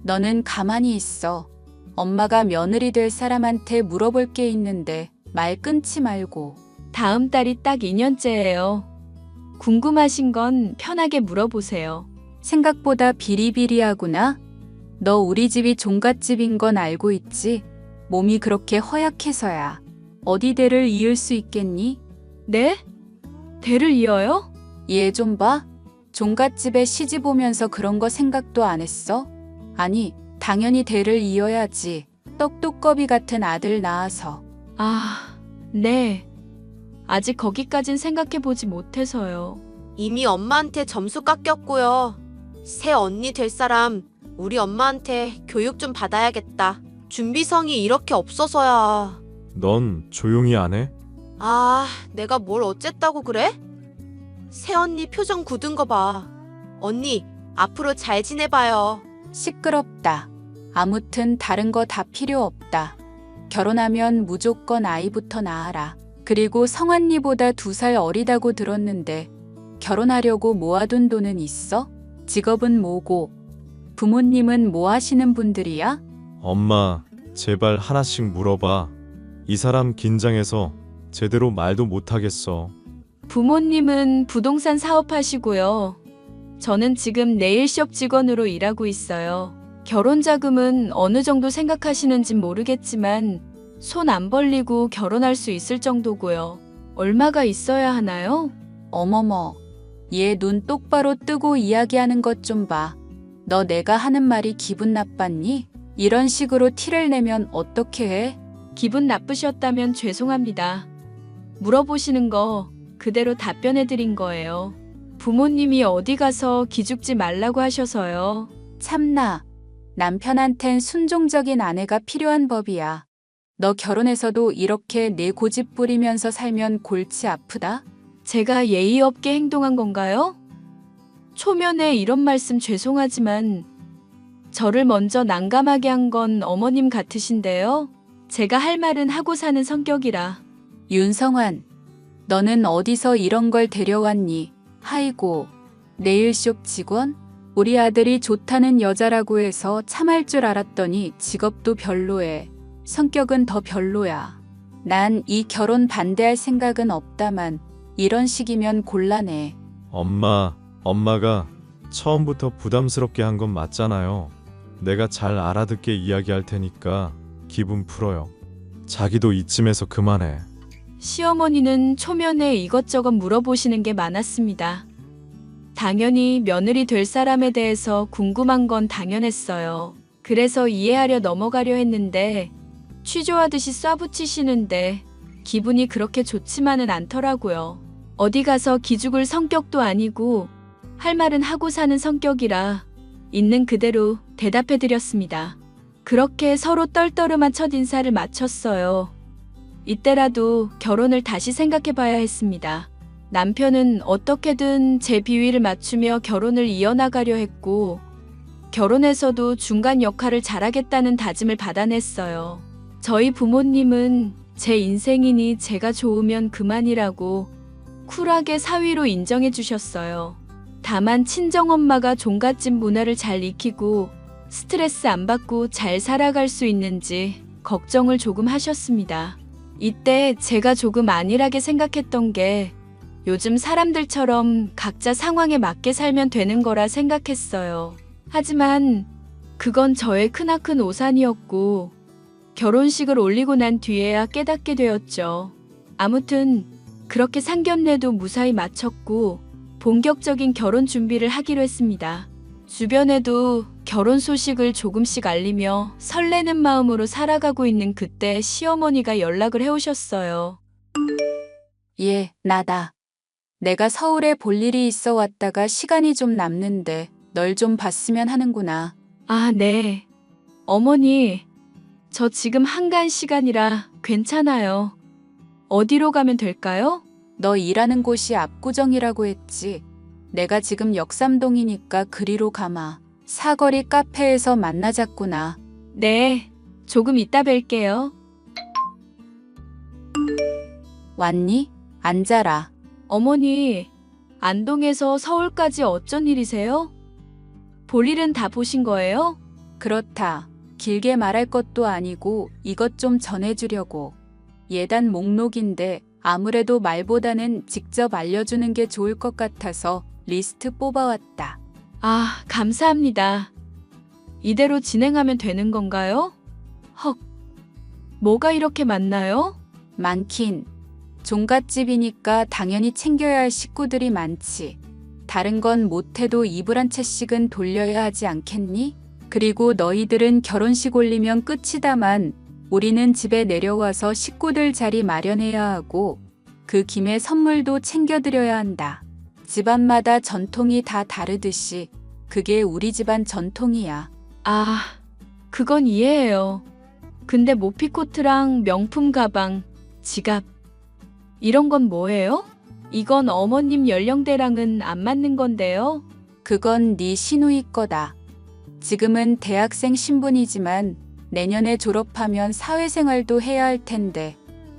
너는 가만히 있어. 엄마가 며느리 될 사람한테 물어볼 게 있는데 말 끊지 말고. 다음 달이 딱 2년째예요. 궁금하신 건 편하게 물어보세요. 생각보다 비리비리하구나. 너 우리 집이 종갓집인 건 알고 있지? 몸이 그렇게 허약해서야. 어디 대를 이을 수 있겠니? 네? 대를 이어요? 얘 좀 봐. 종갓집에 시집 오면서 그런 거 생각도 안 했어? 아니, 당연히 대를 이어야지. 떡두꺼비 같은 아들 낳아서. 아, 네. 아직 거기까진 생각해보지 못해서요. 이미 엄마한테 점수 깎였고요. 새 언니 될 사람 우리 엄마한테 교육 좀 받아야겠다. 준비성이 이렇게 없어서야. 넌 조용히 안 해? 아, 내가 뭘 어쨌다고 그래? 새 언니 표정 굳은 거 봐. 언니, 앞으로 잘 지내봐요. 시끄럽다. 아무튼 다른 거 다 필요 없다. 결혼하면 무조건 아이부터 낳아라. 그리고 성환이보다 2살 어리다고 들었는데 결혼하려고 모아둔 돈은 있어? 직업은 뭐고? 부모님은 뭐 하시는 분들이야? 엄마, 제발 하나씩 물어봐. 이 사람 긴장해서 제대로 말도 못하겠어. 부모님은 부동산 사업하시고요. 저는 지금 네일숍 직원으로 일하고 있어요. 결혼 자금은 어느 정도 생각하시는진 모르겠지만 손 안 벌리고 결혼할 수 있을 정도고요. 얼마가 있어야 하나요? 어머머, 얘 눈 똑바로 뜨고 이야기하는 것 좀 봐. 너 내가 하는 말이 기분 나빴니? 이런 식으로 티를 내면 어떻게 해? 기분 나쁘셨다면 죄송합니다. 물어보시는 거 그대로 답변해드린 거예요. 부모님이 어디 가서 기죽지 말라고 하셔서요. 참나, 남편한텐 순종적인 아내가 필요한 법이야. 너 결혼해서도 이렇게 내 고집 부리면서 살면 골치 아프다? 제가 예의 없게 행동한 건가요? 초면에 이런 말씀 죄송하지만 저를 먼저 난감하게 한 건 어머님 같으신데요. 제가 할 말은 하고 사는 성격이라. 윤성환, 너는 어디서 이런 걸 데려왔니? 하이고, 네일숍 직원? 우리 아들이 좋다는 여자라고 해서 참할 줄 알았더니 직업도 별로에 성격은 더 별로야. 난 이 결혼 반대할 생각은 없다만 이런 식이면 곤란해. 엄마가 처음부터 부담스럽게 한 건 맞잖아요. 내가 잘 알아듣게 이야기할 테니까 기분 풀어요. 자기도 이쯤에서 그만해. 시어머니는 초면에 이것저것 물어보시는 게 많았습니다. 당연히 며느리 될 사람에 대해서 궁금한 건 당연했어요. 그래서 이해하려 넘어가려 했는데 취조하듯이 쏴붙이시는데 기분이 그렇게 좋지만은 않더라고요. 어디 가서 기죽을 성격도 아니고 할 말은 하고 사는 성격이라 있는 그대로 대답해드렸습니다. 그렇게 서로 떨떠름한 첫인사를 마쳤어요. 이때라도 결혼을 다시 생각해봐야 했습니다. 남편은 어떻게든 제 비위를 맞추며 결혼을 이어나가려 했고 결혼에서도 중간 역할을 잘하겠다는 다짐을 받아냈어요. 저희 부모님은 제 인생이니 제가 좋으면 그만이라고 쿨하게 사위로 인정해 주셨어요. 다만 친정엄마가 종갓집 문화를 잘 익히고 스트레스 안 받고 잘 살아갈 수 있는지 걱정을 조금 하셨습니다. 이때 제가 조금 안일하게 생각했던 게 요즘 사람들처럼 각자 상황에 맞게 살면 되는 거라 생각했어요. 하지만 그건 저의 크나큰 오산이었고 결혼식을 올리고 난 뒤에야 깨닫게 되었죠. 아무튼 그렇게 상견례도 무사히 마쳤고 본격적인 결혼 준비를 하기로 했습니다. 주변에도 결혼 소식을 조금씩 알리며 설레는 마음으로 살아가고 있는 그때 시어머니가 연락을 해오셨어요. 예, 나다. 내가 서울에 볼 일이 있어 왔다가 시간이 좀 남는데 널 좀 봤으면 하는구나. 아, 네. 어머니, 저 지금 한가한 시간이라 괜찮아요. 어디로 가면 될까요? 너 일하는 곳이 압구정이라고 했지. 내가 지금 역삼동이니까 그리로 가마. 사거리 카페에서 만나자꾸나. 네, 조금 이따 뵐게요. 왔니? 앉아라. 어머니, 안동에서 서울까지 어쩐 일이세요? 볼 일은 다 보신 거예요? 그렇다. 길게 말할 것도 아니고 이것 좀 전해주려고. 예단 목록인데 아무래도 말보다는 직접 알려주는 게 좋을 것 같아서 리스트 뽑아왔다. 아, 감사합니다. 이대로 진행하면 되는 건가요? 헉, 뭐가 이렇게 많나요? 많긴. 종갓집이니까 당연히 챙겨야 할 식구들이 많지. 다른 건 못해도 이불 한 채씩은 돌려야 하지 않겠니? 그리고 너희들은 결혼식 올리면 끝이다만 우리는 집에 내려와서 식구들 자리 마련해야 하고 그 김에 선물도 챙겨드려야 한다. 집안마다 전통이 다 다르듯이 그게 우리 집안 전통이야. 아, 그건 이해해요. 근데 모피코트랑 명품 가방, 지갑 이런 건 뭐예요? 이건 어머님 연령대랑은 안 맞는 건데요. 그건 네 시누이 거다. 지금은 대학생 신분이지만 내년에 졸업하면 사회생활도 해야 할 텐데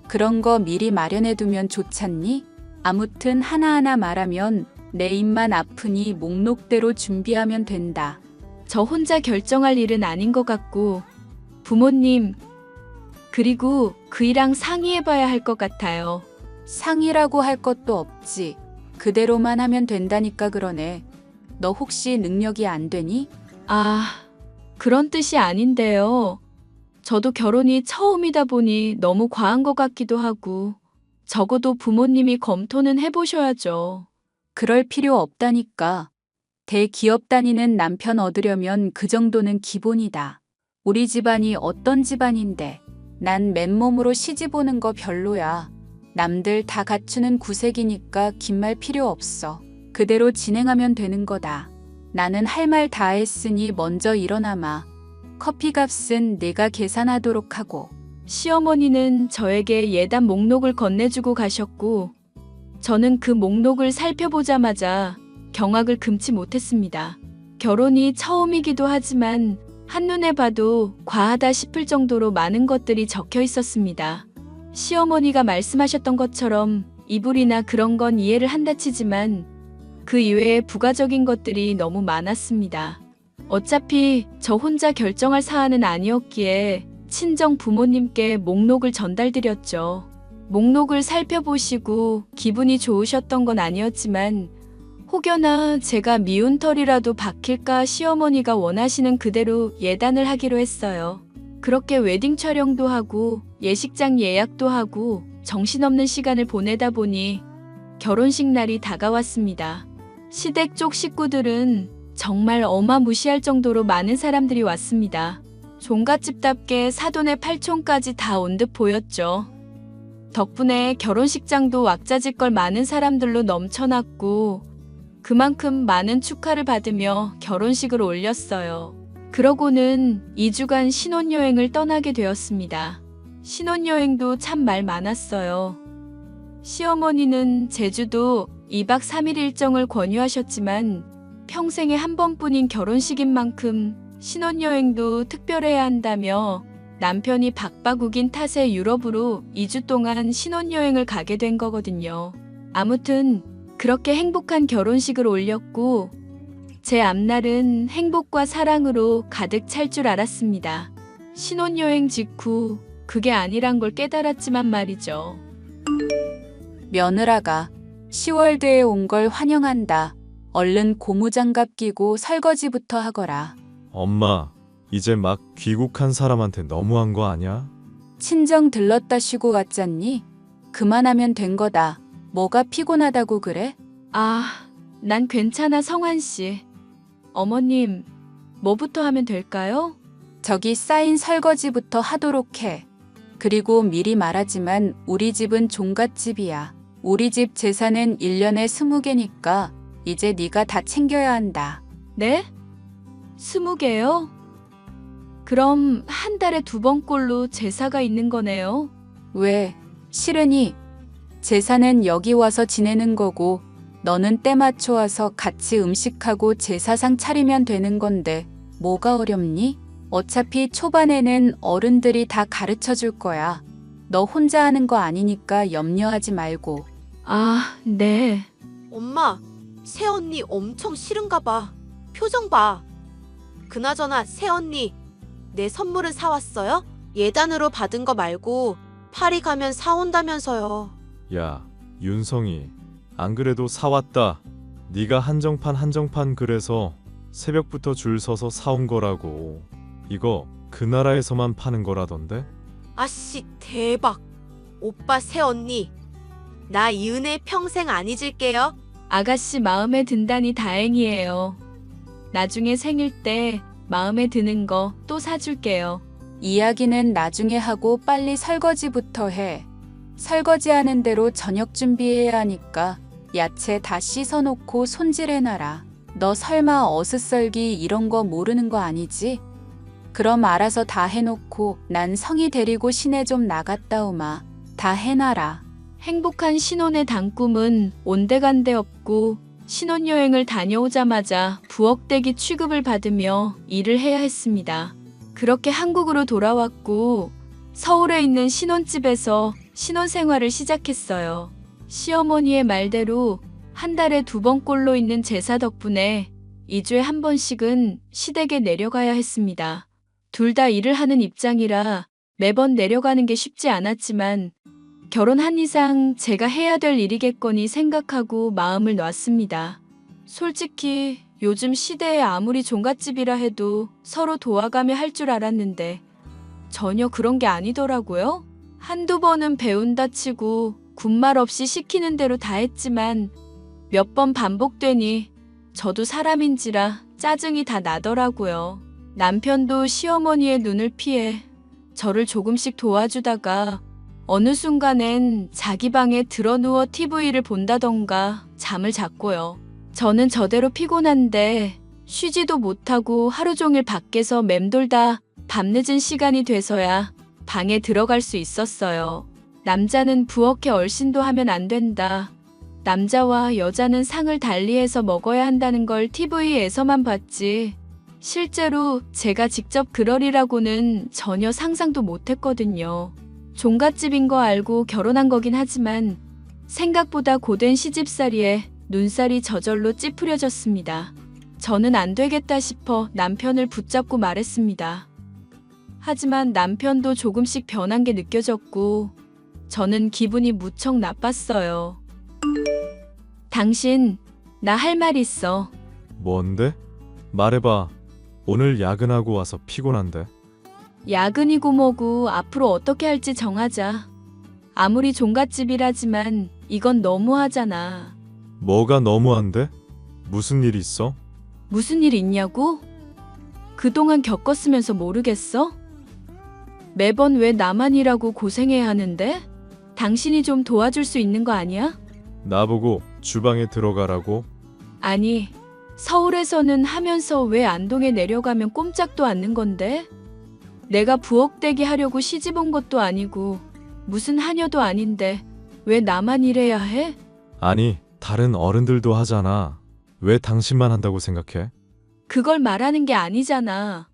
그런 거 미리 마련해두면 좋잖니? 아무튼 하나하나 말하면 내 입만 아프니 목록대로 준비하면 된다. 저 혼자 결정할 일은 아닌 것 같고 부모님 그리고 그이랑 상의해봐야 할 것 같아요. 상의라고 할 것도 없지. 그대로만 하면 된다니까 그러네. 너 혹시 능력이 안 되니? 아, 그런 뜻이 아닌데요. 저도 결혼이 처음이다 보니 너무 과한 것 같기도 하고 적어도 부모님이 검토는 해보셔야죠. 그럴 필요 없다니까. 대기업 다니는 남편 얻으려면 그 정도는 기본이다. 우리 집안이 어떤 집안인데 난 맨몸으로 시집 오는 거 별로야. 남들 다 갖추는 구색이니까 긴 말 필요 없어. 그대로 진행하면 되는 거다. 나는 할 말 다 했으니 먼저 일어나마. 커피값은 내가 계산하도록 하고. 시어머니는 저에게 예단 목록을 건네주고 가셨고 저는 그 목록을 살펴보자마자 경악을 금치 못했습니다. 결혼이 처음이기도 하지만 한눈에 봐도 과하다 싶을 정도로 많은 것들이 적혀 있었습니다. 시어머니가 말씀하셨던 것처럼 이불이나 그런 건 이해를 한다 치지만 그 이외에 부가적인 것들이 너무 많았습니다. 어차피 저 혼자 결정할 사안은 아니었기에 친정 부모님께 목록을 전달드렸죠. 목록을 살펴보시고 기분이 좋으셨던 건 아니었지만 혹여나 제가 미운 털이라도 박힐까 시어머니가 원하시는 그대로 예단을 하기로 했어요. 그렇게 웨딩 촬영도 하고 예식장 예약도 하고 정신없는 시간을 보내다 보니 결혼식 날이 다가왔습니다. 시댁 쪽 식구들은 정말 어마무시할 정도로 많은 사람들이 왔습니다. 종갓집답게 사돈의 팔촌까지 다 온 듯 보였죠. 덕분에 결혼식장도 왁자지껄 많은 사람들로 넘쳐났고 그만큼 많은 축하를 받으며 결혼식을 올렸어요. 그러고는 2주간 신혼여행을 떠나게 되었습니다. 신혼여행도 참 말 많았어요. 시어머니는 제주도 2박 3일 일정을 권유하셨지만 평생에 한 번뿐인 결혼식인 만큼 신혼여행도 특별해야 한다며 남편이 박바국인 탓에 유럽으로 2주 동안 신혼여행을 가게 된 거거든요. 아무튼 그렇게 행복한 결혼식을 올렸고 제 앞날은 행복과 사랑으로 가득 찰 줄 알았습니다. 신혼여행 직후 그게 아니란 걸 깨달았지만 말이죠. 며느라가 10월드에 온 걸 환영한다. 얼른 고무장갑 끼고 설거지부터 하거라. 엄마, 이제 막 귀국한 사람한테 너무한 거 아니야? 친정 들렀다 쉬고 왔잖니? 그만하면 된 거다. 뭐가 피곤하다고 그래? 난 괜찮아, 성환 씨. 어머님, 뭐부터 하면 될까요? 저기 쌓인 설거지부터 하도록 해. 그리고 미리 말하지만 우리 집은 종갓집이야. 우리 집 제사는 1년에 20개니까 이제 네가 다 챙겨야 한다. 네? 20개요? 그럼 한 달에 2번꼴로 제사가 있는 거네요. 왜? 싫으니? 제사는 여기 와서 지내는 거고 너는 때 맞춰 와서 같이 음식하고 제사상 차리면 되는 건데 뭐가 어렵니? 어차피 초반에는 어른들이 다 가르쳐 줄 거야. 너 혼자 하는 거 아니니까 염려하지 말고. 네. 엄마, 새언니 엄청 싫은가 봐. 표정 봐. 그나저나 새언니, 내 선물은 사왔어요? 예단으로 받은 거 말고 파리 가면 사온다면서요. 야, 윤성이. 안 그래도 사왔다. 네가 한정판 그래서 새벽부터 줄 서서 사온 거라고. 이거 그 나라에서만 파는 거라던데? 아씨, 대박. 오빠 새언니, 나 이 은혜 평생 안 잊을게요. 아가씨 마음에 든다니 다행이에요. 나중에 생일 때 마음에 드는 거 또 사줄게요. 이야기는 나중에 하고 빨리 설거지부터 해. 설거지하는 대로 저녁 준비해야 하니까 야채 다 씻어놓고 손질해놔라. 너 설마 어슷썰기 이런 거 모르는 거 아니지? 그럼 알아서 다 해놓고 난 성이 데리고 시내 좀 나갔다 오마. 다 해놔라. 행복한 신혼의 단꿈은 온데간데 없고 신혼여행을 다녀오자마자 부엌대기 취급을 받으며 일을 해야 했습니다. 그렇게 한국으로 돌아왔고 서울에 있는 신혼집에서 신혼생활을 시작했어요. 시어머니의 말대로 한 달에 2번꼴로 있는 제사 덕분에 2주에 한 번씩은 시댁에 내려가야 했습니다. 둘 다 일을 하는 입장이라 매번 내려가는 게 쉽지 않았지만 결혼한 이상 제가 해야 될 일이겠거니 생각하고 마음을 놨습니다. 솔직히 요즘 시대에 아무리 종갓집이라 해도 서로 도와가며 할 줄 알았는데 전혀 그런 게 아니더라고요. 한두 번은 배운다 치고 군말 없이 시키는 대로 다 했지만 몇 번 반복되니 저도 사람인지라 짜증이 다 나더라고요. 남편도 시어머니의 눈을 피해 저를 조금씩 도와주다가 어느 순간엔 자기 방에 드러누워 TV를 본다던가 잠을 잤고요. 저는 저대로 피곤한데 쉬지도 못하고 하루 종일 밖에서 맴돌다 밤늦은 시간이 돼서야 방에 들어갈 수 있었어요. 남자는 부엌에 얼씬도 하면 안 된다. 남자와 여자는 상을 달리해서 먹어야 한다는 걸 TV에서만 봤지 실제로 제가 직접 그러리라고는 전혀 상상도 못했거든요. 종갓집인 거 알고 결혼한 거긴 하지만 생각보다 고된 시집살이에 눈살이 저절로 찌푸려졌습니다. 저는 안 되겠다 싶어 남편을 붙잡고 말했습니다. 하지만 남편도 조금씩 변한 게 느껴졌고 저는 기분이 무척 나빴어요. 당신, 나 할 말 있어. 뭔데? 말해봐. 오늘 야근하고 와서 피곤한데. 야근이고 뭐고 앞으로 어떻게 할지 정하자. 아무리 종갓집이라지만 이건 너무하잖아. 뭐가 너무한데? 무슨 일 있어? 무슨 일 있냐고? 그동안 겪었으면서 모르겠어? 매번 왜 나만 일하고 고생해야 하는데? 당신이 좀 도와줄 수 있는 거 아니야? 나보고 주방에 들어가라고? 아니, 서울에서는 하면서 왜 안동에 내려가면 꼼짝도 않는 건데? 내가 부엌대기 하려고 시집 온 것도 아니고 무슨 하녀도 아닌데 왜 나만 일해야 해? 아니, 다른 어른들도 하잖아. 왜 당신만 한다고 생각해? 그걸 말하는 게 아니잖아.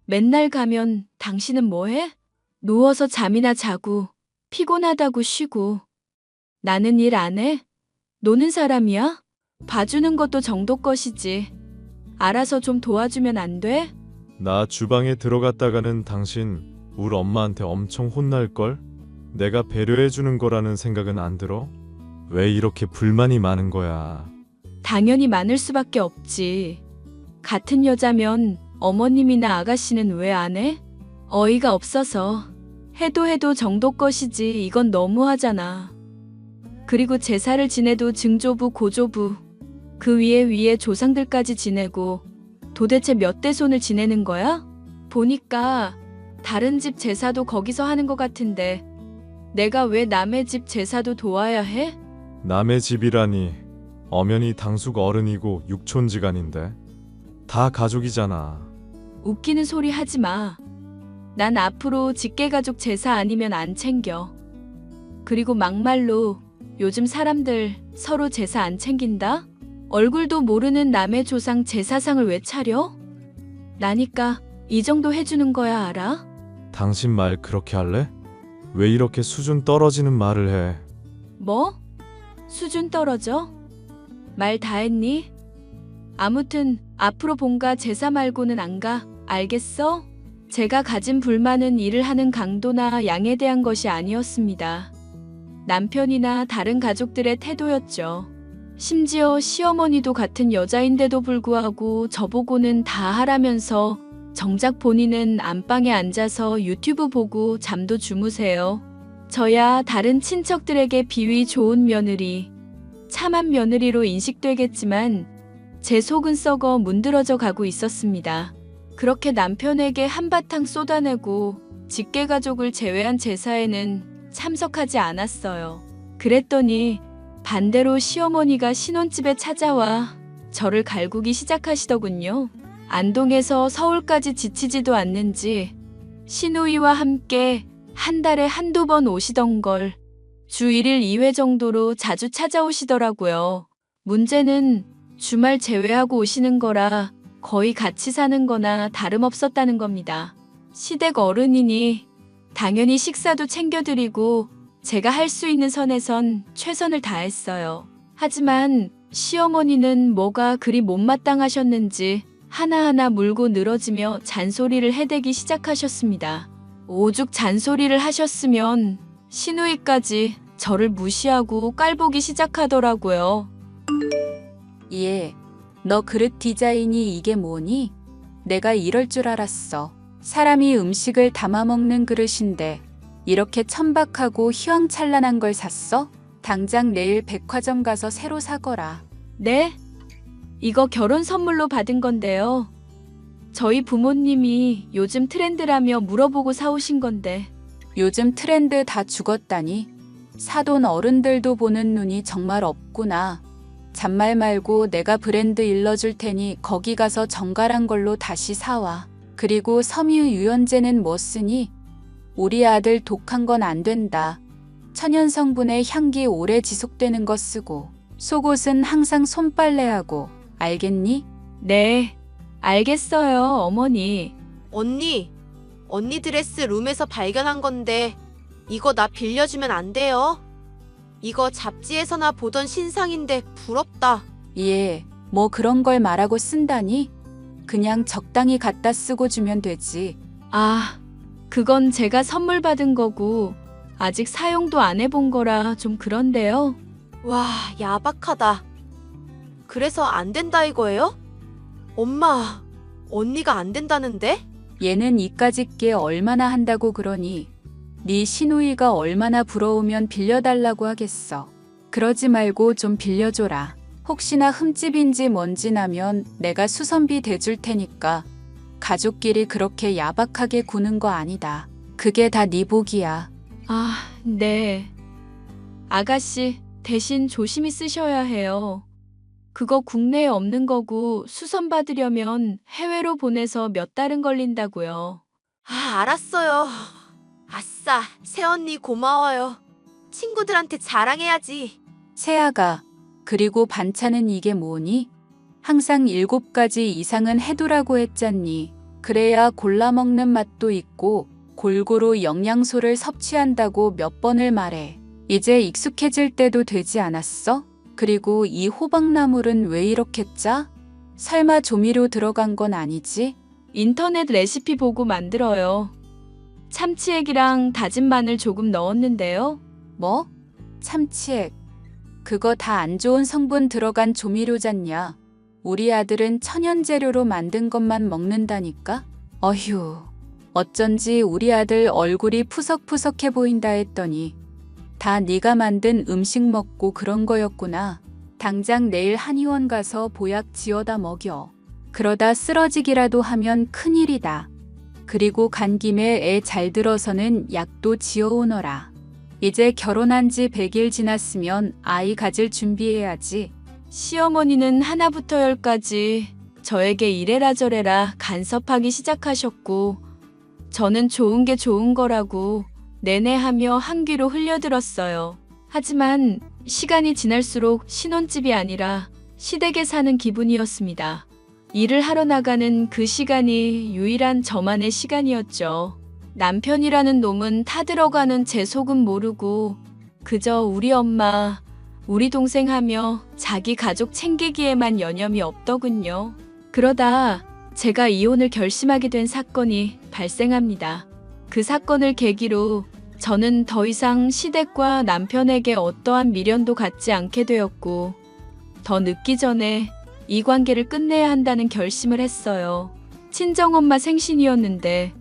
맨날 가면 당신은 뭐 해? 누워서 잠이나 자고 피곤하다고 쉬고. 나는 일 안 해? 노는 사람이야? 봐주는 것도 정도 것이지. 알아서 좀 도와주면 안 돼? 나 주방에 들어갔다가는 당신 우리 엄마한테 엄청 혼날걸? 내가 배려해주는 거라는 생각은 안 들어? 왜 이렇게 불만이 많은 거야? 당연히 많을 수밖에 없지. 같은 여자면 어머님이나 아가씨는 왜 안 해? 어이가 없어서. 해도 정도 것이지 이건 너무하잖아. 그리고 제사를 지내도 증조부, 고조부, 그 위에 조상들까지 지내고 도대체 몇 대손을 지내는 거야? 보니까 다른 집 제사도 거기서 하는 것 같은데 내가 왜 남의 집 제사도 도와야 해? 남의 집이라니. 엄연히 당숙 어른이고 육촌지간인데. 다 가족이잖아. 웃기는 소리 하지 마. 난 앞으로 직계가족 제사 아니면 안 챙겨. 그리고 막말로 요즘 사람들 서로 제사 안 챙긴다? 얼굴도 모르는 남의 조상 제사상을 왜 차려? 나니까 이 정도 해주는 거야, 알아? 당신 말 그렇게 할래? 왜 이렇게 수준 떨어지는 말을 해? 뭐? 수준 떨어져? 말 다 했니? 아무튼 앞으로 본가 제사 말고는 안 가. 알겠어? 제가 가진 불만은 일을 하는 강도나 양에 대한 것이 아니었습니다. 남편이나 다른 가족들의 태도였죠. 심지어 시어머니도 같은 여자인데도 불구하고 저보고는 다 하라면서 정작 본인은 안방에 앉아서 유튜브 보고 잠도 주무세요. 저야 다른 친척들에게 비위 좋은 며느리, 참한 며느리로 인식되겠지만 제 속은 썩어 문드러져 가고 있었습니다. 그렇게 남편에게 한바탕 쏟아내고 직계가족을 제외한 제사에는 참석하지 않았어요. 그랬더니 반대로 시어머니가 신혼집에 찾아와 저를 갈구기 시작하시더군요. 안동에서 서울까지 지치지도 않는지 시누이와 함께 한 달에 한두 번 오시던 걸 주 1일 2회 정도로 자주 찾아오시더라고요. 문제는 주말 제외하고 오시는 거라 거의 같이 사는 거나 다름없었다는 겁니다. 시댁 어른이니 당연히 식사도 챙겨드리고 제가 할 수 있는 선에선 최선을 다했어요. 하지만 시어머니는 뭐가 그리 못마땅하셨는지 하나하나 물고 늘어지며 잔소리를 해대기 시작하셨습니다. 오죽 잔소리를 하셨으면 시누이까지 저를 무시하고 깔보기 시작하더라고요. 예, 너 그릇 디자인이 이게 뭐니? 내가 이럴 줄 알았어. 사람이 음식을 담아먹는 그릇인데 이렇게 천박하고 휘황찬란한 걸 샀어? 당장 내일 백화점 가서 새로 사거라. 네? 이거 결혼 선물로 받은 건데요. 저희 부모님이 요즘 트렌드라며 물어보고 사오신 건데. 요즘 트렌드 다 죽었다니. 사돈 어른들도 보는 눈이 정말 없구나. 잔말 말고 내가 브랜드 일러줄 테니 거기 가서 정갈한 걸로 다시 사와. 그리고 섬유 유연제는 뭐 쓰니? 우리 아들 독한 건 안 된다. 천연 성분의 향기 오래 지속되는 거 쓰고 속옷은 항상 손빨래하고. 알겠니? 네, 알겠어요, 어머니. 언니 드레스 룸에서 발견한 건데 이거 나 빌려주면 안 돼요? 이거 잡지에서나 보던 신상인데 부럽다. 예, 뭐 그런 걸 말하고 쓴다니? 그냥 적당히 갖다 쓰고 주면 되지. 아, 그건 제가 선물 받은 거고 아직 사용도 안 해본 거라 좀 그런데요. 와, 야박하다. 그래서 안 된다 이거예요? 엄마, 언니가 안 된다는데? 얘는 이까짓 게 얼마나 한다고 그러니? 네 시누이가 얼마나 부러우면 빌려달라고 하겠어. 그러지 말고 좀 빌려줘라. 혹시나 흠집인지 뭔지 나면 내가 수선비 대줄 테니까. 가족끼리 그렇게 야박하게 구는 거 아니다. 그게 다 네 복이야. 아, 네. 아가씨, 대신 조심히 쓰셔야 해요. 그거 국내에 없는 거고 수선 받으려면 해외로 보내서 몇 달은 걸린다고요. 아, 알았어요. 아싸, 새언니 고마워요. 친구들한테 자랑해야지. 세아가, 그리고 반찬은 이게 뭐니? 항상 7가지 이상은 해두라고 했잖니. 그래야 골라 먹는 맛도 있고 골고루 영양소를 섭취한다고 몇 번을 말해. 이제 익숙해질 때도 되지 않았어? 그리고 이 호박나물은 왜 이렇게 짜? 설마 조미료 들어간 건 아니지? 인터넷 레시피 보고 만들어요. 참치액이랑 다진 마늘 조금 넣었는데요. 뭐? 참치액. 그거 다 안 좋은 성분 들어간 조미료잖냐. 우리 아들은 천연 재료로 만든 것만 먹는다니까? 어휴, 어쩐지 우리 아들 얼굴이 푸석푸석해 보인다 했더니 다 네가 만든 음식 먹고 그런 거였구나. 당장 내일 한의원 가서 보약 지어다 먹여. 그러다 쓰러지기라도 하면 큰일이다. 그리고 간 김에 애 잘 들어서는 약도 지어오너라. 이제 결혼한 지 100일 지났으면 아이 가질 준비해야지. 시어머니는 하나부터 열까지 저에게 이래라 저래라 간섭하기 시작하셨고 저는 좋은 게 좋은 거라고 내내 하며 한 귀로 흘려들었어요. 하지만 시간이 지날수록 신혼집이 아니라 시댁에 사는 기분이었습니다. 일을 하러 나가는 그 시간이 유일한 저만의 시간이었죠. 남편이라는 놈은 타들어가는 제 속은 모르고 그저 우리 엄마, 우리 동생 하며 자기 가족 챙기기에만 여념이 없더군요. 그러다 제가 이혼을 결심하게 된 사건이 발생합니다. 그 사건을 계기로 저는 더 이상 시댁과 남편에게 어떠한 미련도 갖지 않게 되었고 더 늦기 전에 이 관계를 끝내야 한다는 결심을 했어요. 친정엄마 생신이었는데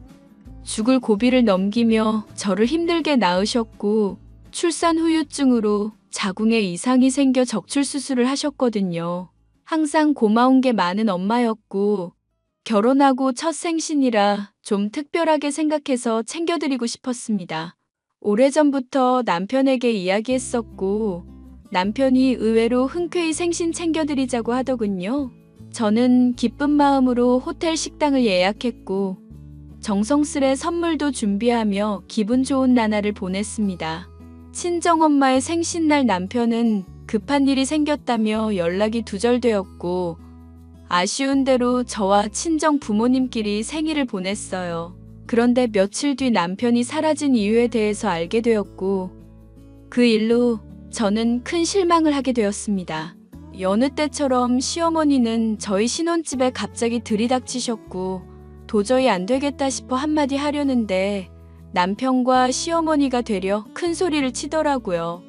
죽을 고비를 넘기며 저를 힘들게 낳으셨고 출산 후유증으로 자궁에 이상이 생겨 적출 수술을 하셨거든요. 항상 고마운 게 많은 엄마였고 결혼하고 첫 생신이라 좀 특별하게 생각해서 챙겨드리고 싶었습니다. 오래전부터 남편에게 이야기했었고 남편이 의외로 흔쾌히 생신 챙겨드리자고 하더군요. 저는 기쁜 마음으로 호텔 식당을 예약했고 정성스레 선물도 준비하며 기분 좋은 나날을 보냈습니다. 친정엄마의 생신날 남편은 급한 일이 생겼다며 연락이 두절되었고 아쉬운 대로 저와 친정 부모님끼리 생일을 보냈어요. 그런데 며칠 뒤 남편이 사라진 이유에 대해서 알게 되었고 그 일로 저는 큰 실망을 하게 되었습니다. 여느 때처럼 시어머니는 저희 신혼집에 갑자기 들이닥치셨고 도저히 안 되겠다 싶어 한마디 하려는데 남편과 시어머니가 되려 큰 소리를 치더라고요.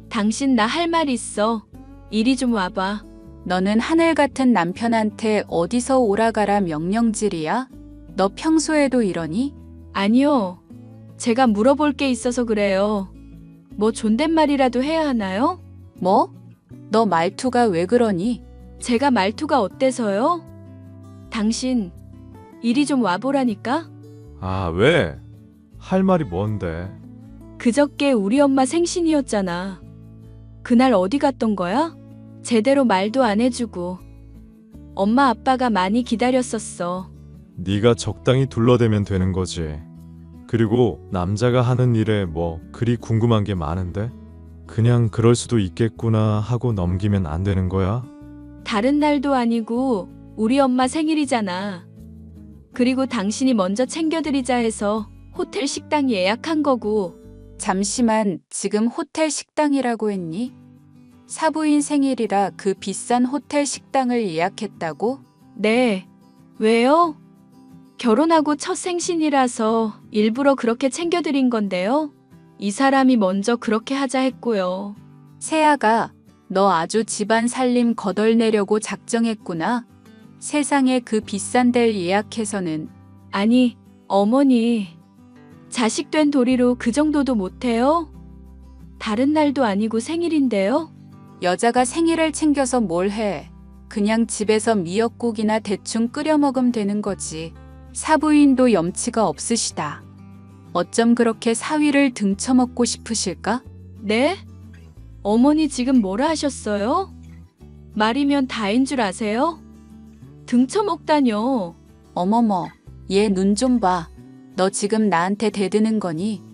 당신 나 할 말 있어. 이리 좀 와봐. 너는 하늘 같은 남편한테 어디서 오라가라 명령질이야? 너 평소에도 이러니? 아니요. 제가 물어볼 게 있어서 그래요. 뭐 존댓말이라도 해야 하나요? 뭐? 너 말투가 왜 그러니? 제가 말투가 어때서요? 당신 이리 좀 와보라니까? 아, 왜? 할 말이 뭔데? 그저께 우리 엄마 생신이었잖아. 그날 어디 갔던 거야? 제대로 말도 안 해주고. 엄마 아빠가 많이 기다렸었어. 네가 적당히 둘러대면 되는 거지. 그리고 남자가 하는 일에 뭐 그리 궁금한 게 많은데? 그냥 그럴 수도 있겠구나 하고 넘기면 안 되는 거야? 다른 날도 아니고 우리 엄마 생일이잖아. 그리고 당신이 먼저 챙겨드리자 해서 호텔 식당 예약한 거고. 잠시만, 지금 호텔 식당이라고 했니? 사부인 생일이라 그 비싼 호텔 식당을 예약했다고? 네. 왜요? 결혼하고 첫 생신이라서 일부러 그렇게 챙겨드린 건데요. 이 사람이 먼저 그렇게 하자 했고요. 세아가 너 아주 집안 살림 거덜내려고 작정했구나. 세상에 그 비싼 데를 예약해서는. 아니, 어머니. 자식 된 도리로 그 정도도 못해요? 다른 날도 아니고 생일인데요? 여자가 생일을 챙겨서 뭘 해. 그냥 집에서 미역국이나 대충 끓여 먹으면 되는 거지. 사부인도 염치가 없으시다. 어쩜 그렇게 사위를 등쳐먹고 싶으실까? 네? 어머니 지금 뭐라 하셨어요? 말이면 다인 줄 아세요? 등쳐먹다뇨. 어머머, 얘 눈 좀 봐. 너 지금 나한테 대드는 거니?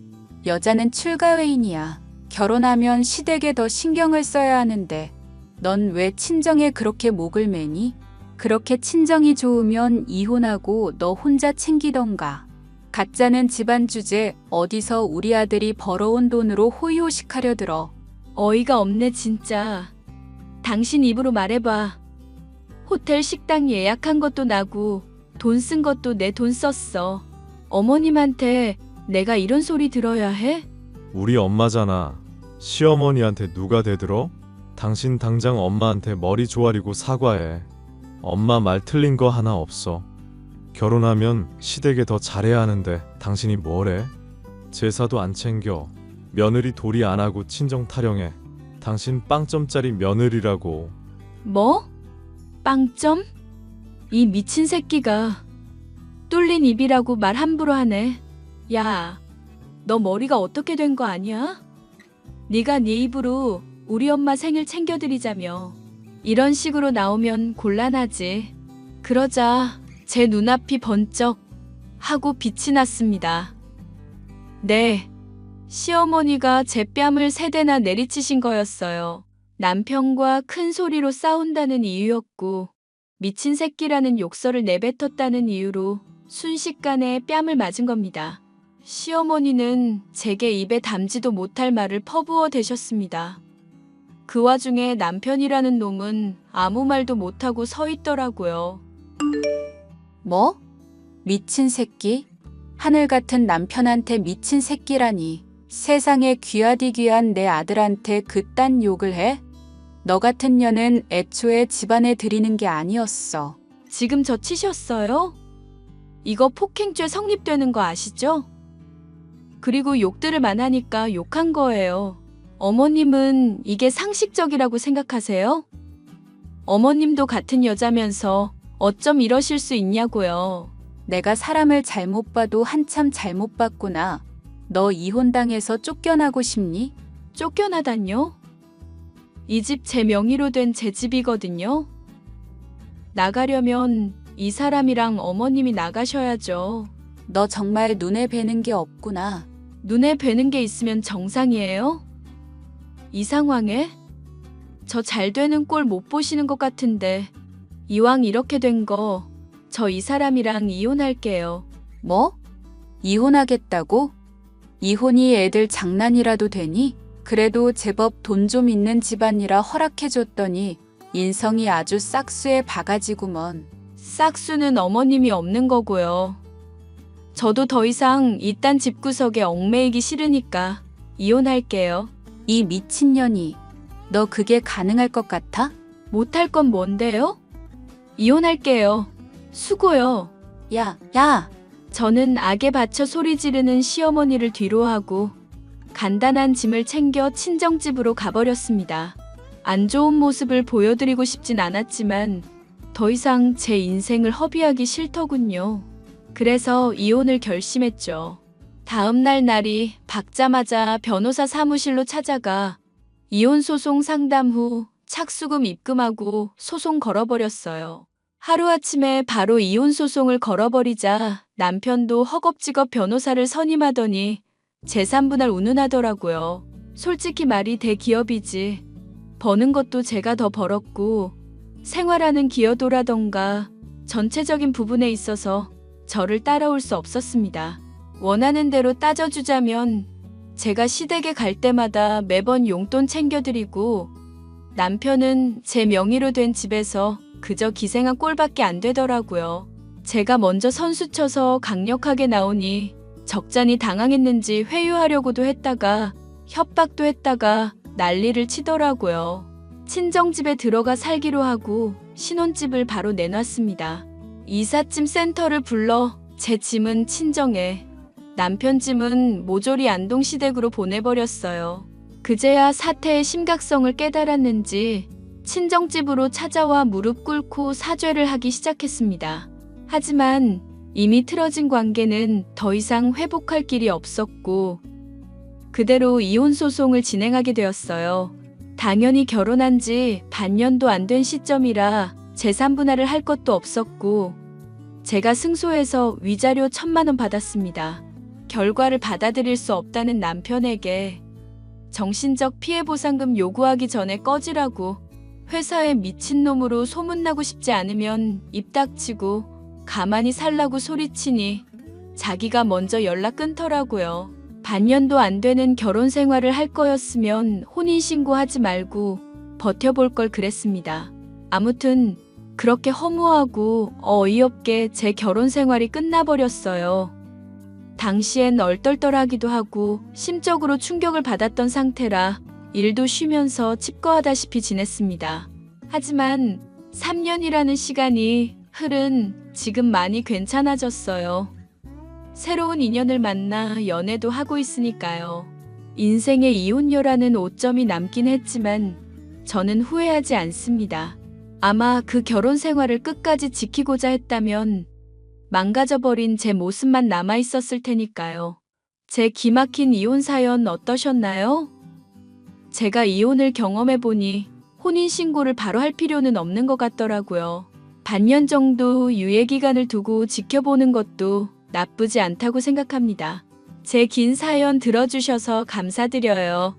여자는 출가회인이야. 결혼하면 시댁에 더 신경을 써야 하는데 넌 왜 친정에 그렇게 목을 매니? 그렇게 친정이 좋으면 이혼하고 너 혼자 챙기던가. 가짜는 집안 주제 어디서 우리 아들이 벌어온 돈으로 호의호식하려 들어. 어이가 없네 진짜. 당신 입으로 말해봐. 호텔 식당 예약한 것도 나고 돈 쓴 것도 내 돈 썼어. 어머님한테 내가 이런 소리 들어야 해? 우리 엄마잖아. 시어머니한테 누가 대들어? 당신 당장 엄마한테 머리 조아리고 사과해. 엄마 말 틀린 거 하나 없어. 결혼하면 시댁에 더 잘해야 하는데 당신이 뭐래? 제사도 안 챙겨. 며느리 도리 안 하고 친정 타령해. 당신 빵점짜리 며느리라고. 뭐? 빵점? 이 미친 새끼가 뚫린 입이라고 말 함부로 하네. 야, 너 머리가 어떻게 된 거 아니야? 네가 네 입으로 우리 엄마 생일 챙겨드리자며 이런 식으로 나오면 곤란하지. 그러자 제 눈앞이 번쩍 하고 빛이 났습니다. 네, 시어머니가 제 뺨을 3대나 내리치신 거였어요. 남편과 큰 소리로 싸운다는 이유였고 미친 새끼라는 욕설을 내뱉었다는 이유로 순식간에 뺨을 맞은 겁니다. 시어머니는 제게 입에 담지도 못할 말을 퍼부어 대셨습니다. 그 와중에 남편이라는 놈은 아무 말도 못하고 서 있더라고요. 뭐? 미친 새끼? 하늘 같은 남편한테 미친 새끼라니. 세상에 귀하디 귀한 내 아들한테 그딴 욕을 해? 너 같은 년은 애초에 집안에 들이는 게 아니었어. 지금 저 치셨어요? 이거 폭행죄 성립되는 거 아시죠? 그리고 욕들을 많으니까 욕한 거예요. 어머님은 이게 상식적이라고 생각하세요? 어머님도 같은 여자면서 어쩜 이러실 수 있냐고요. 내가 사람을 잘못 봐도 한참 잘못 봤구나. 너 이혼당해서 쫓겨나고 싶니? 쫓겨나다뇨? 이 집 제 명의로 된 제 집이거든요. 나가려면 이 사람이랑 어머님이 나가셔야죠. 너 정말 눈에 뵈는 게 없구나. 눈에 뵈는 게 있으면 정상이에요? 이 상황에? 저 잘 되는 꼴 못 보시는 것 같은데 이왕 이렇게 된 거 저 이 사람이랑 이혼할게요. 뭐? 이혼하겠다고? 이혼이 애들 장난이라도 되니? 그래도 제법 돈 좀 있는 집안이라 허락해줬더니 인성이 아주 싹수의 바가지구먼. 싹수는 어머님이 없는 거고요. 저도 더 이상 이딴 집구석에 얽매이기 싫으니까 이혼할게요. 이 미친년이. 너 그게 가능할 것 같아? 못할 건 뭔데요? 이혼할게요. 수고요. 야. 저는 악에 받쳐 소리 지르는 시어머니를 뒤로하고 간단한 짐을 챙겨 친정집으로 가버렸습니다. 안 좋은 모습을 보여드리고 싶진 않았지만 더 이상 제 인생을 허비하기 싫더군요. 그래서 이혼을 결심했죠. 다음 날이 밝자마자 변호사 사무실로 찾아가 이혼소송 상담 후 착수금 입금하고 소송 걸어버렸어요. 하루아침에 바로 이혼소송을 걸어버리자 남편도 허겁지겁 변호사를 선임하더니 재산분할 운운하더라고요. 솔직히 말이 대기업이지. 버는 것도 제가 더 벌었고 생활하는 기여도라던가 전체적인 부분에 있어서 저를 따라올 수 없었습니다. 원하는 대로 따져주자면 제가 시댁에 갈 때마다 매번 용돈 챙겨드리고 남편은 제 명의로 된 집에서 그저 기생한 꼴밖에 안 되더라고요. 제가 먼저 선수 쳐서 강력하게 나오니 적잖이 당황했는지 회유하려고도 했다가 협박도 했다가 난리를 치더라고요. 친정집에 들어가 살기로 하고 신혼집을 바로 내놨습니다. 이삿짐 센터를 불러 제 짐은 친정에, 남편 짐은 모조리 안동시댁으로 보내버렸어요. 그제야 사태의 심각성을 깨달았는지 친정집으로 찾아와 무릎 꿇고 사죄를 하기 시작했습니다. 하지만 이미 틀어진 관계는 더 이상 회복할 길이 없었고 그대로 이혼 소송을 진행하게 되었어요. 당연히 결혼한 지 반년도 안 된 시점이라 재산 분할을 할 것도 없었고 제가 승소해서 위자료 1,000만 원 받았습니다. 결과를 받아들일 수 없다는 남편에게 정신적 피해 보상금 요구하기 전에 꺼지라고, 회사에 미친놈으로 소문나고 싶지 않으면 입 닥치고 가만히 살라고 소리치니 자기가 먼저 연락 끊더라고요. 반년도 안 되는 결혼 생활을 할 거였으면 혼인신고하지 말고 버텨볼 걸 그랬습니다. 아무튼 그렇게 허무하고 어이없게 제 결혼 생활이 끝나버렸어요. 당시엔 얼떨떨하기도 하고 심적으로 충격을 받았던 상태라 일도 쉬면서 칩거하다시피 지냈습니다. 하지만 3년이라는 시간이 흐른 지금 많이 괜찮아졌어요. 새로운 인연을 만나 연애도 하고 있으니까요. 인생에 이혼녀라는 오점이 남긴 했지만 저는 후회하지 않습니다. 아마 그 결혼 생활을 끝까지 지키고자 했다면 망가져버린 제 모습만 남아있었을 테니까요. 제 기막힌 이혼 사연 어떠셨나요? 제가 이혼을 경험해보니 혼인신고를 바로 할 필요는 없는 것 같더라고요. 반년 정도 유예기간을 두고 지켜보는 것도 나쁘지 않다고 생각합니다. 제 긴 사연 들어주셔서 감사드려요.